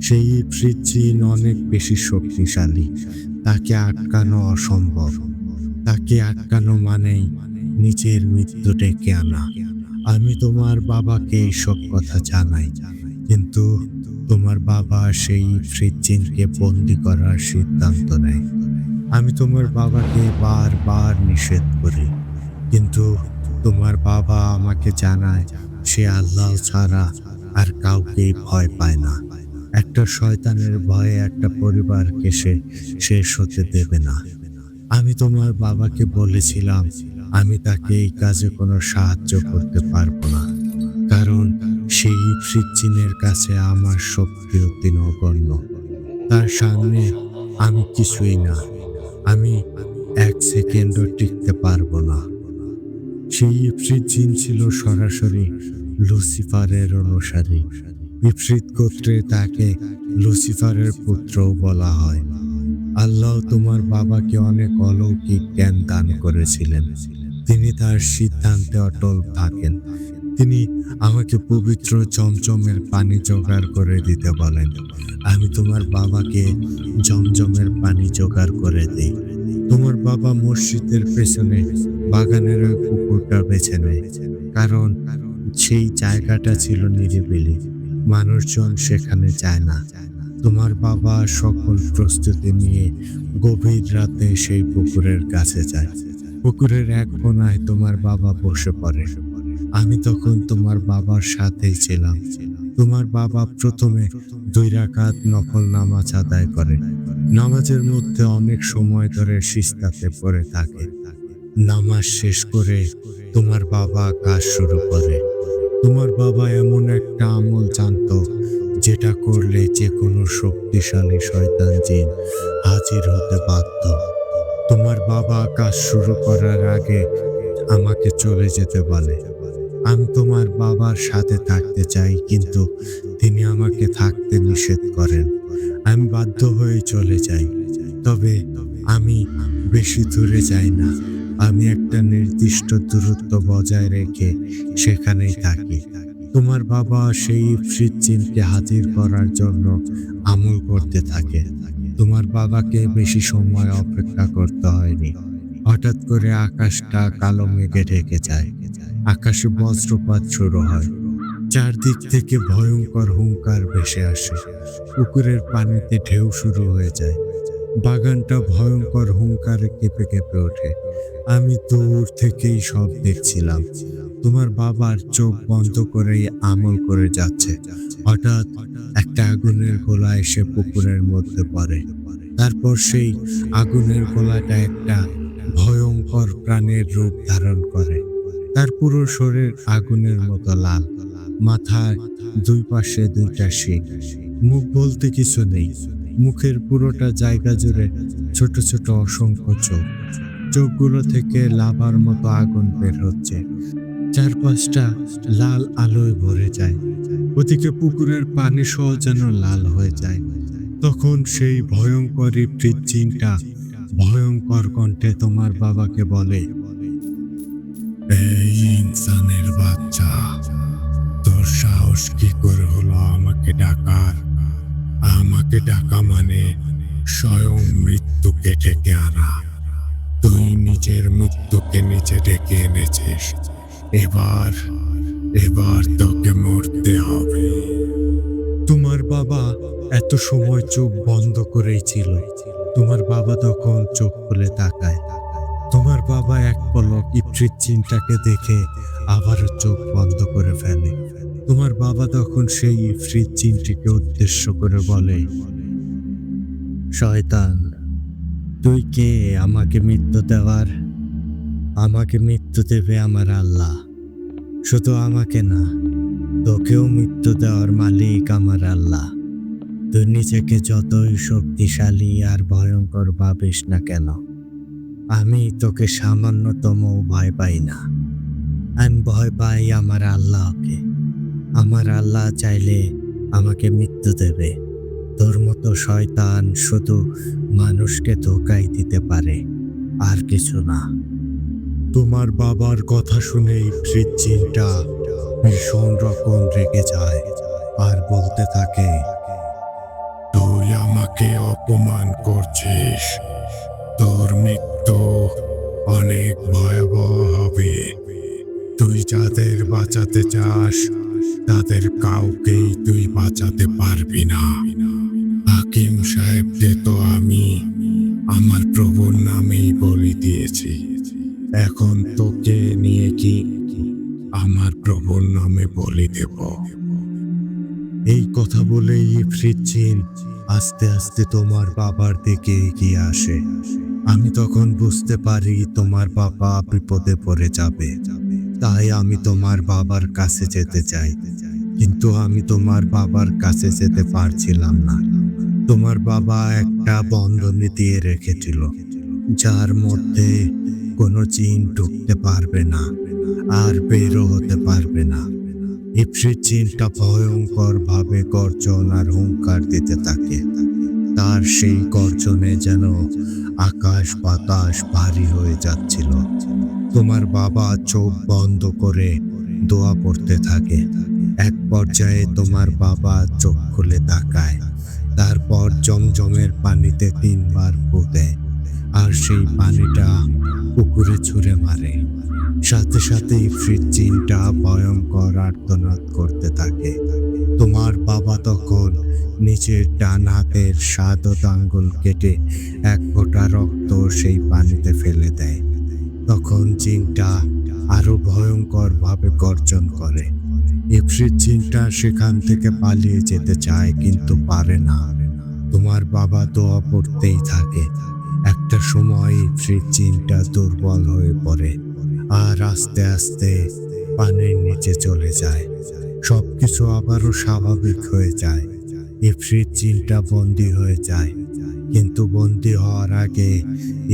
সেই ইফরিত জিন অনেক বেশি শক্তিশালী, তাকে আটকানো অসম্ভব। তাকে আটকানো মানেই নিজের মৃত্যু ডেকে আনা। আমি তোমার বাবাকে এইসব কথা জানাই, কিন্তু তোমার বাবা সেই ইফরিত জিনকে বন্দি করার সিদ্ধান্ত নেয়। আমি তোমার বাবাকে বারবার নিষেধ করি, কিন্তু তোমার বাবা আমাকে জানায় সে আল্লাহ ছাড়া আর কাউকেই ভয় পায় না। একটা শয়তানের ভয়ে একটা পরিবারকে সে শেষ হতে দেবে না। আমি তোমার বাবাকে বলেছিলাম আমি তাকে এই কাজে কোনো সাহায্য করতে পারবো না, কারণ সেই ইফরিত জিনের কাছে আমার শক্তি অতি নগণ্য। তার সামনে আমি কিছুই না। আমি 1 সেকেন্ডও টিকতে পারবো না। সেই ইফরিত জিন ছিল সরাসরি লুসিফারের অনুসারী। ইফরিত গোত্রে তাকে লুসিফারের পুত্রও বলা হয়। আল্লাহ তোমার বাবাকে অনেক অলৌকিক জ্ঞান দান করেছিলেন। তিনি তার সিদ্ধান্তে অটল থাকেন। তিনি আমাকে পবিত্র জমজমের পানি জোগাড় করে দিতে বলেন। আমি তোমার বাবাকে জমজমের পানি জোগাড় করে দিই। তোমার বাবা মসজিদের পেছনে বাগানের ওই পুকুরটা বেছে নেয়, কারণ সেই জায়গাটা ছিল নিরিবিলি, মানুষজন সেখানে যায় না। তোমার বাবা সকল প্রস্তুতি নিয়ে গভীর রাতে সেই পুকুরের কাছে যায়। পুকুরের এক কোণায় তোমার বাবা বসে পড়ে। আমি তখন তোমার বাবার সাথেই ছিলাম। তোমার বাবা প্রথমে 2 রাকাত নফল নামাজ আদায় করে। নামাজের মধ্যে অনেক সময় ধরে সিজদাতে পড়ে থাকে। নামাজ শেষ করে তোমার বাবা কাজ শুরু করে। তোমার বাবা এমন একটা আমল জানতো যেটা করলে যে কোনো শক্তিশালী শয়তান জিন হাজির হতে বাধ্য। তোমার বাবা কাজ শুরু করার আগে আমাকে চলে যেতে বলে। আমি তোমার বাবার সাথে থাকতে চাই, কিন্তু তিনি আমাকে থাকতে নিষেধ করেন। আমি বাধ্য হয়ে চলে যাই, তবে আমি বেশি দূরে যাই না। আমি একটা নির্দিষ্ট দূরত্ব বজায় রেখে সেখানেই থাকি। তোমার বাবা সেই ইফরিত জিনকে হাজির করার জন্য আমল করতে থাকে। তোমার বাবাকে বেশি সময় অপেক্ষা করতে হয়নি। হঠাৎ করে আকাশটা কালো মেঘে ঢেকে যায়। আকাশে বজ্রপাত শুরু হয়। চারদিক থেকে ভয়ঙ্কর হুংকার ভেসে আসে। পুকুরের পানিতে ঢেউ শুরু হয়ে যায়। বাগানটা ভয়ঙ্কর হুংকারে কেঁপে কেঁপে ওঠে। আমি দূর থেকেই সব দেখছিলাম। তোমার বাবার চোখ বন্ধ করেই আমল করে যাচ্ছে। হঠাৎ একটা আগুনের গোলা এসে পুকুরের মধ্যে পড়ে। তারপর সেই আগুনের গোলাটা একটা ভয়ঙ্কর প্রাণের রূপ ধারণ করে। তার পুরো শরীর আগুনের মতো লাল, মাথায় 2 পাশে 2টা শিং। মুখ বলতে কিছু নেই, মুখের পুরোটা জায়গা জুড়ে ছোট ছোট অসংখ্য চোখ। চোখগুলো থেকে লাভার মতো আগুন বের হচ্ছে। চারপাশটা লাল আলোয় ভরে যায়। ওদিকে পুকুরের পানি সহ যেন লাল হয়ে যায়। তখন সেই ভয়ঙ্কর ইফরিত জিনটা ভয়ঙ্কর কণ্ঠে তোমার বাবাকে বলে, এই ইনসানের বাচ্চা, তোর সাহস কি করে হলো আমাকে ডাকার? আমাকে ডাকা মানে স্বয়ং মৃত্যুকে ডেকে আনা। তুই নিজের মৃত্যুকে নিচে ডেকে এনেছিস। এবার এবার তোকে মরতে হবে। তোমার বাবা এত সময় চোখ বন্ধ করেই ছিল। তোমার বাবা তখন চোখ খুলে তাকায়। তোমার বাবা এক পলক ইফরিত জিনটাকে দেখে আবারও চোখ বন্ধ করে ফেলে। তোমার বাবা তখন সেই ইফরিত জিনটিকে উদ্দেশ্য করে বলে, শয়তান, তুই কে আমাকে মৃত্যু দেওয়ার? আমাকে মৃত্যু দেবে আমার আল্লাহ। শুধু আমাকে না, তোকেও মৃত্যু দেওয়ার মালিক আমার আল্লাহ। তুই নিজেকে যতই শক্তিশালী আর ভয়ঙ্কর ভাবিস না কেন, আমি তোকে সামান্যতম ভয় পাই না। আমি ভয় পাই আমার আল্লাহকে। আমার আল্লাহ চাইলে আমাকে মৃত্যু দেবে। তোর মতো শয়তান শুধু মানুষকে ধোঁকাই দিতে পারে, আর কিছু না। তোমার বাবার কথা শুনে ইফরিত জিনটা ভীষণ রকম রেগে যায় আর বলতে থাকে, তুই আমাকে অপমান করছিস। তোর মৃত্যু অনেক ভয়াবহ হবে। তুই যাদের বাঁচাতে চাস তাদের কাউকেই তুই বাঁচাতে পারবি না। হাকিম সাহেবকে তো আমি আমার প্রভুর নামেই বলি দিয়েছি। এখন তোকে নিয়ে কি আমার প্রভুর নামে বলি দেব? এই কথা বলে ইফরিত জিন আস্তে আস্তে তোমার বাবার দিকে এগিয়ে আসে। আমি তখন বুঝতে পারি তোমার বাবা বিপদে পড়ে যাবে। তাই আমি তোমার বাবার কাছে যেতে চাই, কিন্তু আমি তোমার বাবার কাছে যেতে পারছিলাম না। তোমার বাবা একটা বন্ধনী দিয়ে রেখেছিল, যার মধ্যে কোনো জিন ঢুকতে পারবে না আর বেরো হতে পারবে না। ইফরিত জিনটা ভয়ঙ্কর ভাবে গর্জন আর হুঙ্কার দিতে থাকে। তার সেই গর্জনে যেন আকাশ বাতাস ভারী হয়ে যাচ্ছিল। তোমার বাবা চোখ বন্ধ করে দোয়া পড়তে থাকে। এক পর্যায়ে তোমার বাবা চোখ খুলে তাকায়। তারপর জমজমের পানিতে 3 বার ফু দেয়, আর সেই পানিটা পুকুরে ছুঁড়ে মারে। সাথে সাথে ইফরিত জিনটা ভয়ঙ্কর আর্তনাদ করতে থাকে। তোমার বাবা তখন নিজের ডান হাতের 7 আঙ্গুল কেটে 1 ফোঁটা রক্ত সেই পানিতে ফেলে দেয়। তখন জিনটা আরো ভয়ঙ্কর ভাবে গর্জন করে। ইফরিত জিনটা সেখান থেকে পালিয়ে যেতে চায়, কিন্তু পারে না। তোমার বাবা দোয়া পড়তেই থাকে। একটা সময় ইফরিত জিনটা দুর্বল হয়ে পড়ে আর আস্তে আস্তে পানির নিচে চলে যায়। সবকিছু আবারও স্বাভাবিক হয়ে যায়। ইফরিত জিনটা বন্দী হয়ে যায়, কিন্তু বন্দী হওয়ার আগে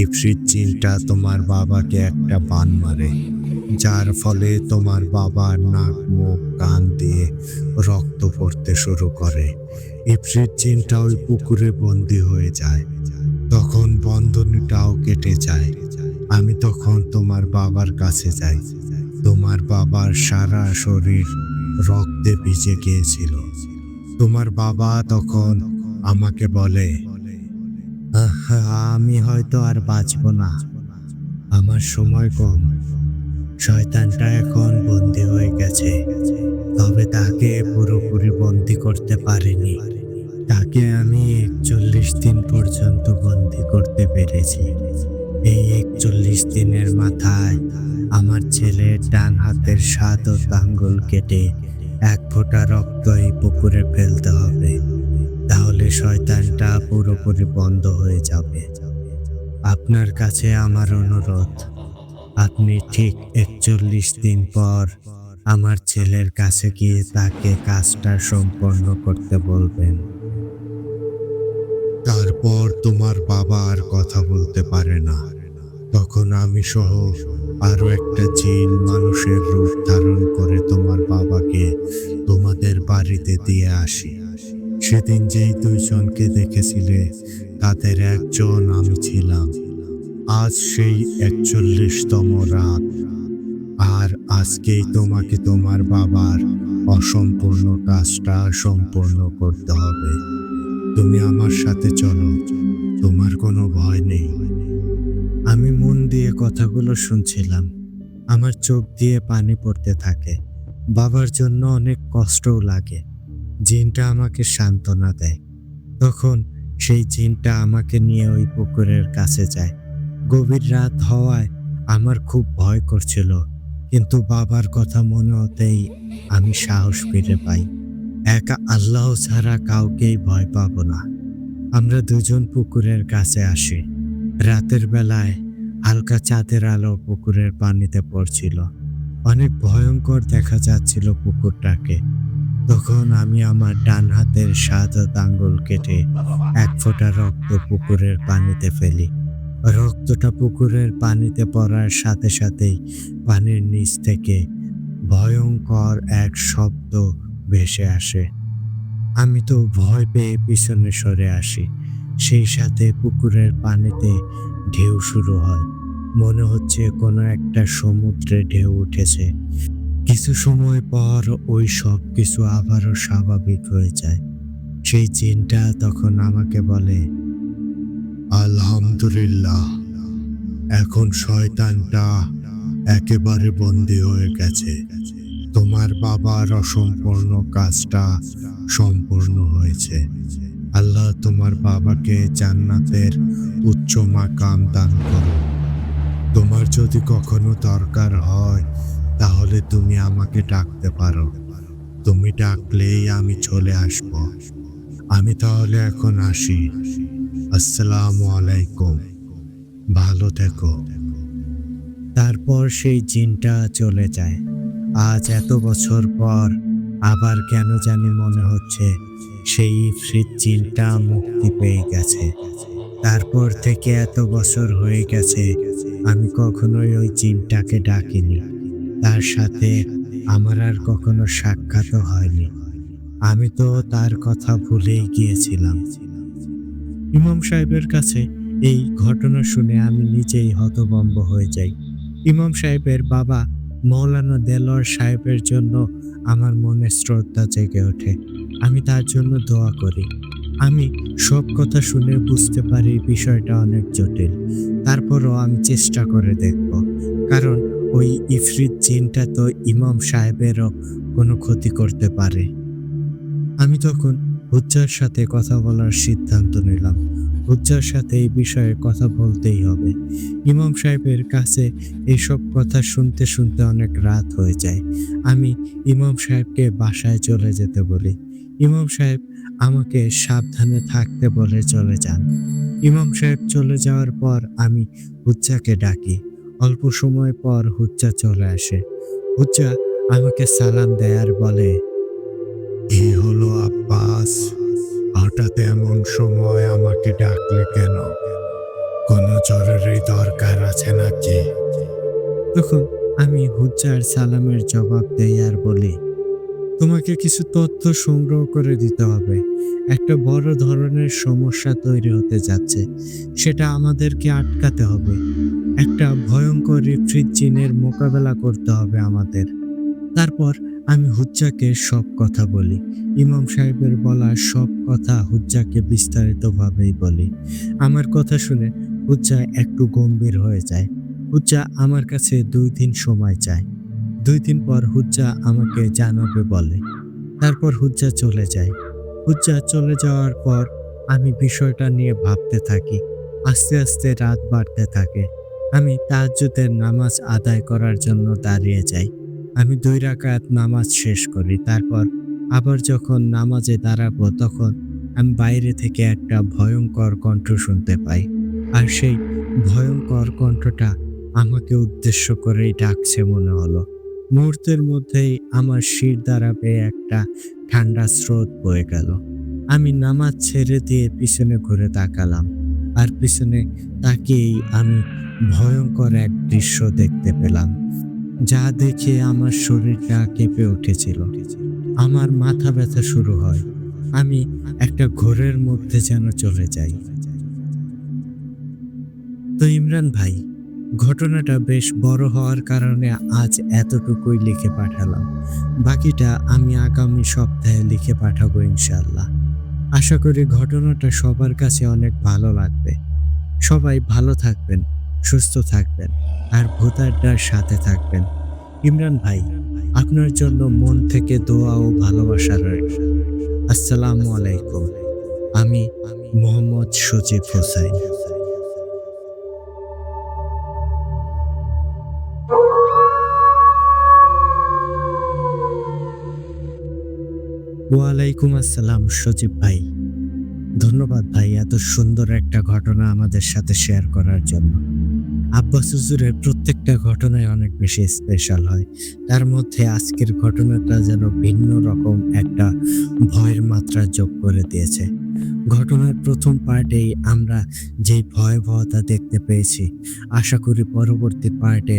ইফরিত জিনটা তোমার বাবাকে একটা বান মারে, যার ফলে তোমার বাবার নাক, মুখ, কান দিয়ে রক্ত পড়তে শুরু করে। ইফরিত জিনটা ওই পুকুরে বন্দী হয়ে যায়। তখন বন্ধনীটাও কেটে যায়। আমি তখন তোমার বাবার কাছে যাই। তোমার বাবার সারা শরীর রক্তে ভিজে গিয়েছিল। তোমার বাবা তখন আমাকে বলে, আমি হয়তো আর বাঁচব না, আমার সময় কম। শয়তানটা এখন বন্দী হয়ে গেছে, তবে তাকে পুরোপুরি বন্দী করতে পারিনি। তাকে আমি 41 দিন পর্যন্ত বন্দী করতে পেরেছি। এই 41 দিনের মাথায় আমার ছেলের ডান হাতের 7 আঙ্গুল কেটে 1 ফোঁটা রক্ত এই পুকুরে ফেলতে হবে। তাহলে শয়তানটা পুরোপুরি বন্ধ হয়ে যাবে। আপনার কাছে আমার অনুরোধ, আপনি ঠিক 41 দিন পর আমার ছেলের কাছে গিয়ে তাকে কাজটা সম্পন্ন করতে বলবেন। তারপর তোমার বাবা আর কথা বলতে পারে না। তখন আমি সহ আরো একটা জিন মানুষের রূপ ধারণ করে তোমার বাবাকে তোমাদের বাড়িতে দিয়ে আসি। সেদিন যেই দুইজনকে দেখেছিলে তাদের একজন আমি ছিলাম। আজ সেই ৪১তম রাত, আর আজকেই তোমাকে তোমার বাবার অসম্পূর্ণ কাজটা সম্পূর্ণ করতে হবে। তুমি আমার সাথে চলো, তোমার কোনো ভয় নেই। আমি মন দিয়ে কথাগুলো শুনছিলাম। আমার চোখ দিয়ে পানি পড়তে থাকে। বাবার জন্য অনেক কষ্টও লাগে। জিনটা আমাকে সান্ত্বনা দেয়। তখন সেই জিনটা আমাকে নিয়ে ওই পুকুরের কাছে যায়। গভীর রাত হওয়ায় আমার খুব ভয় করছিল, কিন্তু বাবার কথা মনে হতেই আমি সাহস ফিরে পাই। একা আল্লাহ ছাড়া কাউকেই ভয় পাবো না। আমরা দুজন পুকুরের কাছে আসি। রাতের বেলায় হালকা চাঁদের আলো পুকুরের পানিতে পড়ছিল। অনেক ভয়ঙ্কর দেখা যাচ্ছিল পুকুরটাকে। তখন আমি আমার ডান হাতের শাহাদাত আঙ্গুল কেটে এক ফোঁটা রক্ত পুকুরের পানিতে ফেলি। রক্তটা পুকুরের পানিতে পড়ার সাথে সাথেই পানির নিচ থেকে ভয়ঙ্কর এক শব্দ ভেসে আসে। আমি তো ভয় পেয়ে পিছনে সরে আসি। সেই সাথে পুকুরের পানিতে ঢেউ শুরু হয়। মনে হচ্ছে কোনো একটা সমুদ্রে ঢেউ উঠেছে। কিছু সময় পর ওই সব কিছু আবারও স্বাভাবিক হয়ে যায়। সেই জিনটা তখন আমাকে বলে, আলহামদুলিল্লাহ, এখন শয়তানটা একেবারে বন্দী হয়ে গেছে। তোমার বাবার অসম্পূর্ণ কাজটা সম্পূর্ণ হয়েছে। আল্লাহ তোমার বাবাকে জান্নাতের উচ্চ মাকাম দান করো। তোমার যদি কখনো দরকার হয় তাহলে তুমি আমাকে ডাকতে পারো। তুমি ডাকলেই আমি চলে আসব। আমি তাহলে এখন আসি। আসসালামু আলাইকুম। ভালো থেকো। তারপর সেই জিনটা চলে যায়। আজ এত বছর পর আবার কেন জানি মনে হচ্ছে সেই ইফরিত জিনটা মুক্তি পেয়ে গেছে। তারপর থেকে এত বছর হয়ে গেছে আমি কখনোই ওই জিনটাকে ডাকিনি। তার সাথে আমার আর কখনো সাক্ষাৎও হয়নি। আমি তো তার কথা ভুলেই গিয়েছিলাম। ইমাম সাহেবের কাছে এই ঘটনা শুনে আমি নিজেই হতভম্ব হয়ে যাই। ইমাম সাহেবের বাবা মৌলানা দেলোয়ার সাহেবের জন্য আমার মনে শ্রদ্ধা জেগে ওঠে। আমি তার জন্য দোয়া করি। আমি সব কথা শুনে বুঝতে পারি বিষয়টা অনেক জটিল। তারপরও আমি চেষ্টা করে দেখব, কারণ ওই ইফরিত জিনটা তো ইমাম সাহেবেরও কোনো ক্ষতি করতে পারে। আমি তখন হুজ্জার সাথে কথা বলার সিদ্ধান্ত নিলাম। হুজ্জার সাথে এই বিষয়ে কথা বলতেই হবে। ইমাম সাহেবের কাছে এসব কথা শুনতে শুনতে অনেক রাত হয়ে যায়। আমি ইমাম সাহেবকে বাসায় চলে যেতে বলি। ইমাম সাহেব আমাকে সাবধানে থাকতে বলে চলে যান। ইমাম সাহেব চলে যাওয়ার পর আমি হুজ্জাকে ডাকি। অল্প সময় পর হুজ্জা চলে আসে। হুজ্জা আমাকে সালাম দেয় আর বলে, কি হলো আব্বাস, হঠাৎ এমন সময় আমাকে ডাকলে কেন? কোনো জরুরি দরকার আছে নাকি? তখন আমি হুজ্জার সালামের জবাব দেই আর বলি, তোমাকে কিছু তথ্য সংগ্রহ করে দিতে হবে। একটা বড় ধরনের সমস্যা তৈরি হতে যাচ্ছে, সেটা আমাদেরকে আটকাতে হবে। একটা ভয়ঙ্কর ইফরিত জিনের মোকাবেলা করতে হবে আমাদের। তারপর আমি হুজ্জাকে সব কথা বলি। ইমাম সাহেবের বলা সব কথা হুজ্জাকে বিস্তারিতভাবেই বলি। আমার কথা শুনে হুজ্জা একটু গম্ভীর হয়ে যায়। হুজ্জা আমার কাছে ২ দিন সময় চায়। ২ দিন পর হুজ্জা আমাকে জানাবে বলে। তারপর হুজ্জা চলে যায়। হুজ্জা চলে যাওয়ার পর আমি বিষয়টা নিয়ে ভাবতে থাকি। আস্তে আস্তে রাত বাড়তে থাকে। আমি তাহাজ্জুদের নামাজ আদায় করার জন্য দাঁড়িয়ে যাই। আমি ২ রাকাত নামাজ শেষ করি। তারপর আবার যখন নামাজে দাঁড়াবো তখন আমি বাইরে থেকে একটা ভয়ঙ্কর কণ্ঠ শুনতে পাই। আর সেই ভয়ঙ্কর কণ্ঠটা আমাকে উদ্দেশ্য করেই ডাকছে মনে হলো। মুহূর্তের মধ্যেই আমার শির দ্বারা বেয়ে একটা ঠান্ডা স্রোত বয়ে গেল। আমি নামাজ ছেড়ে দিয়ে পিছনে ঘুরে তাকালাম। আর পিছনে তাকিয়েই আমি ভয়ঙ্কর এক দৃশ্য দেখতে পেলাম, যা দেখে আমার শরীরটা কেঁপে উঠেছিল। আমার মাথা ব্যথা শুরু হয়। আমি একটা ঘোরের মধ্যে যেন চলে যাই। তো ইমরান ভাই, ঘটনাটা বেশ বড় হওয়ার কারণে আজ এতটুকুই লিখে পাঠালাম। বাকিটা আমি আগামী সপ্তাহে লিখে পাঠাবো ইনশাআল্লাহ। আশা করি ঘটনাটা সবার কাছে অনেক ভালো লাগবে। সবাই ভালো থাকবেন, সুস্থ থাকবেন, আর ভোটারটার সাথে থাকবেন। ইমরান ভাই, আপনার জন্য মন থেকে দোয়া ও ভালোবাসা রইল। আসসালামু আলাইকুম। আমি মোহাম্মদ সজীব হোসাইন। ওয়ালাইকুম আসসালাম সজীব ভাই। ধন্যবাদ ভাই এত সুন্দর একটা ঘটনা আমাদের সাথে শেয়ার করার জন্য। আব্বাস হুজুরের প্রত্যেকটা ঘটনায় অনেক বেশি স্পেশাল হয়। তার মধ্যে আজকের ঘটনাটা যেন ভিন্ন রকম একটা ভয়ের মাত্রা যোগ করে দিয়েছে। ঘটনার প্রথম পার্টেই আমরা যে ভয়াবহতা দেখতে পেয়েছি, আশা করি পরবর্তী পার্টে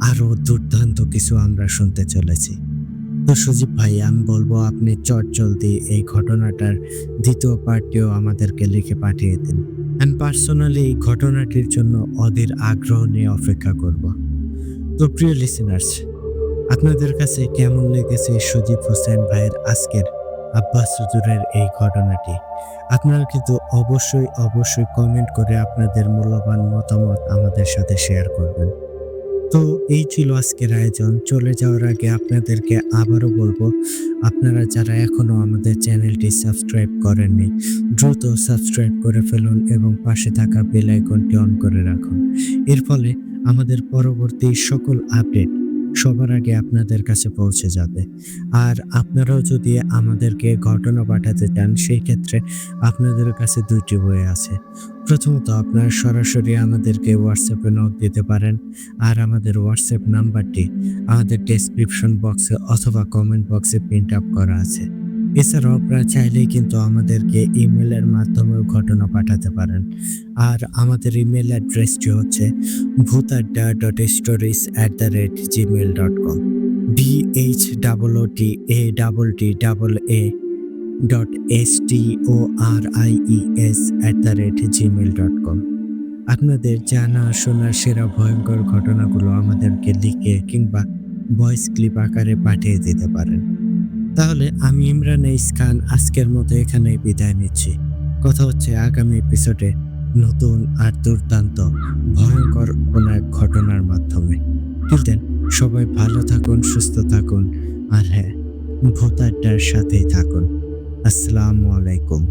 আরো দুর্দান্ত কিছু আমরা শুনতে চলেছি। তো সজীব ভাই, আমি বলবো আপনি চটজলদি এই ঘটনাটার দ্বিতীয় পার্টটিও আমাদেরকে লিখে পাঠিয়ে দিন। আমি পার্সোনালি এই ঘটনাটির জন্য অধীর আগ্রহ নিয়ে অপেক্ষা করব। তো প্রিয় লিসেনার্স, আপনাদের কাছে কেমন লেগেছে সজীব হোসেন ভাইয়ের আজকের আব্বাস হুজুরের এই ঘটনাটি? আপনারা কিন্তু অবশ্যই কমেন্ট করে আপনাদের মূল্যবান মতামত আমাদের সাথে শেয়ার করবেন। তো এই ছিল আজকের আয়োজন। চলে যাওয়ার আগে আপনাদেরকে আবারও বলবো, আপনারা যারা এখনো আমাদের চ্যানেলটি সাবস্ক্রাইব করেননি, দ্রুত সাবস্ক্রাইব করে ফেলুন এবং পাশে থাকা বেল আইকনটি অন করে রাখুন। এর ফলে আমাদের পরবর্তী সকল আপডেট সবার আগে আপনাদের কাছে পৌঁছে যাবে। আর আপনারাও যদি আমাদেরকে ঘটনা পাঠাতে চান, সেই ক্ষেত্রে আপনাদের কাছে দুইটি ওয়ে আছে। প্রথমত, আপনারা সরাসরি আমাদেরকে হোয়াটসঅ্যাপে নক দিতে পারেন, আর আমাদের হোয়াটসঅ্যাপ নাম্বারটি আমাদের ডেসক্রিপশন বক্সে অথবা কমেন্ট বক্সে প্রিন্ট আপ করা আছে। এছাড়াও আপনারা চাইলেই কিন্তু আমাদেরকে ইমেলের মাধ্যমেও ঘটনা পাঠাতে পারেন। আর আমাদের ইমেল অ্যাড্রেসটি হচ্ছে bhutadda.stories@gmail.com bhutadda.stories@gmail.com। আপনাদের জানা শোনা সেরা ভয়ঙ্কর ঘটনাগুলো আমাদেরকে লিখে কিংবা ভয়েস ক্লিপ আকারে পাঠিয়ে দিতে পারেন। তাহলে আমি ইমরান এইস খান আজকের মতো এখানেই বিদায় নিচ্ছি। কথা হচ্ছে আগামী এপিসোডে নতুন আর দুর্দান্ত ভয়ঙ্কর কোন এক ঘটনার মাধ্যমে। টিল দেন, সবাই ভালো থাকুন, সুস্থ থাকুন, আর হ্যাঁ, ভোটারটার সাথেই থাকুন। আসসালামু আলাইকুম।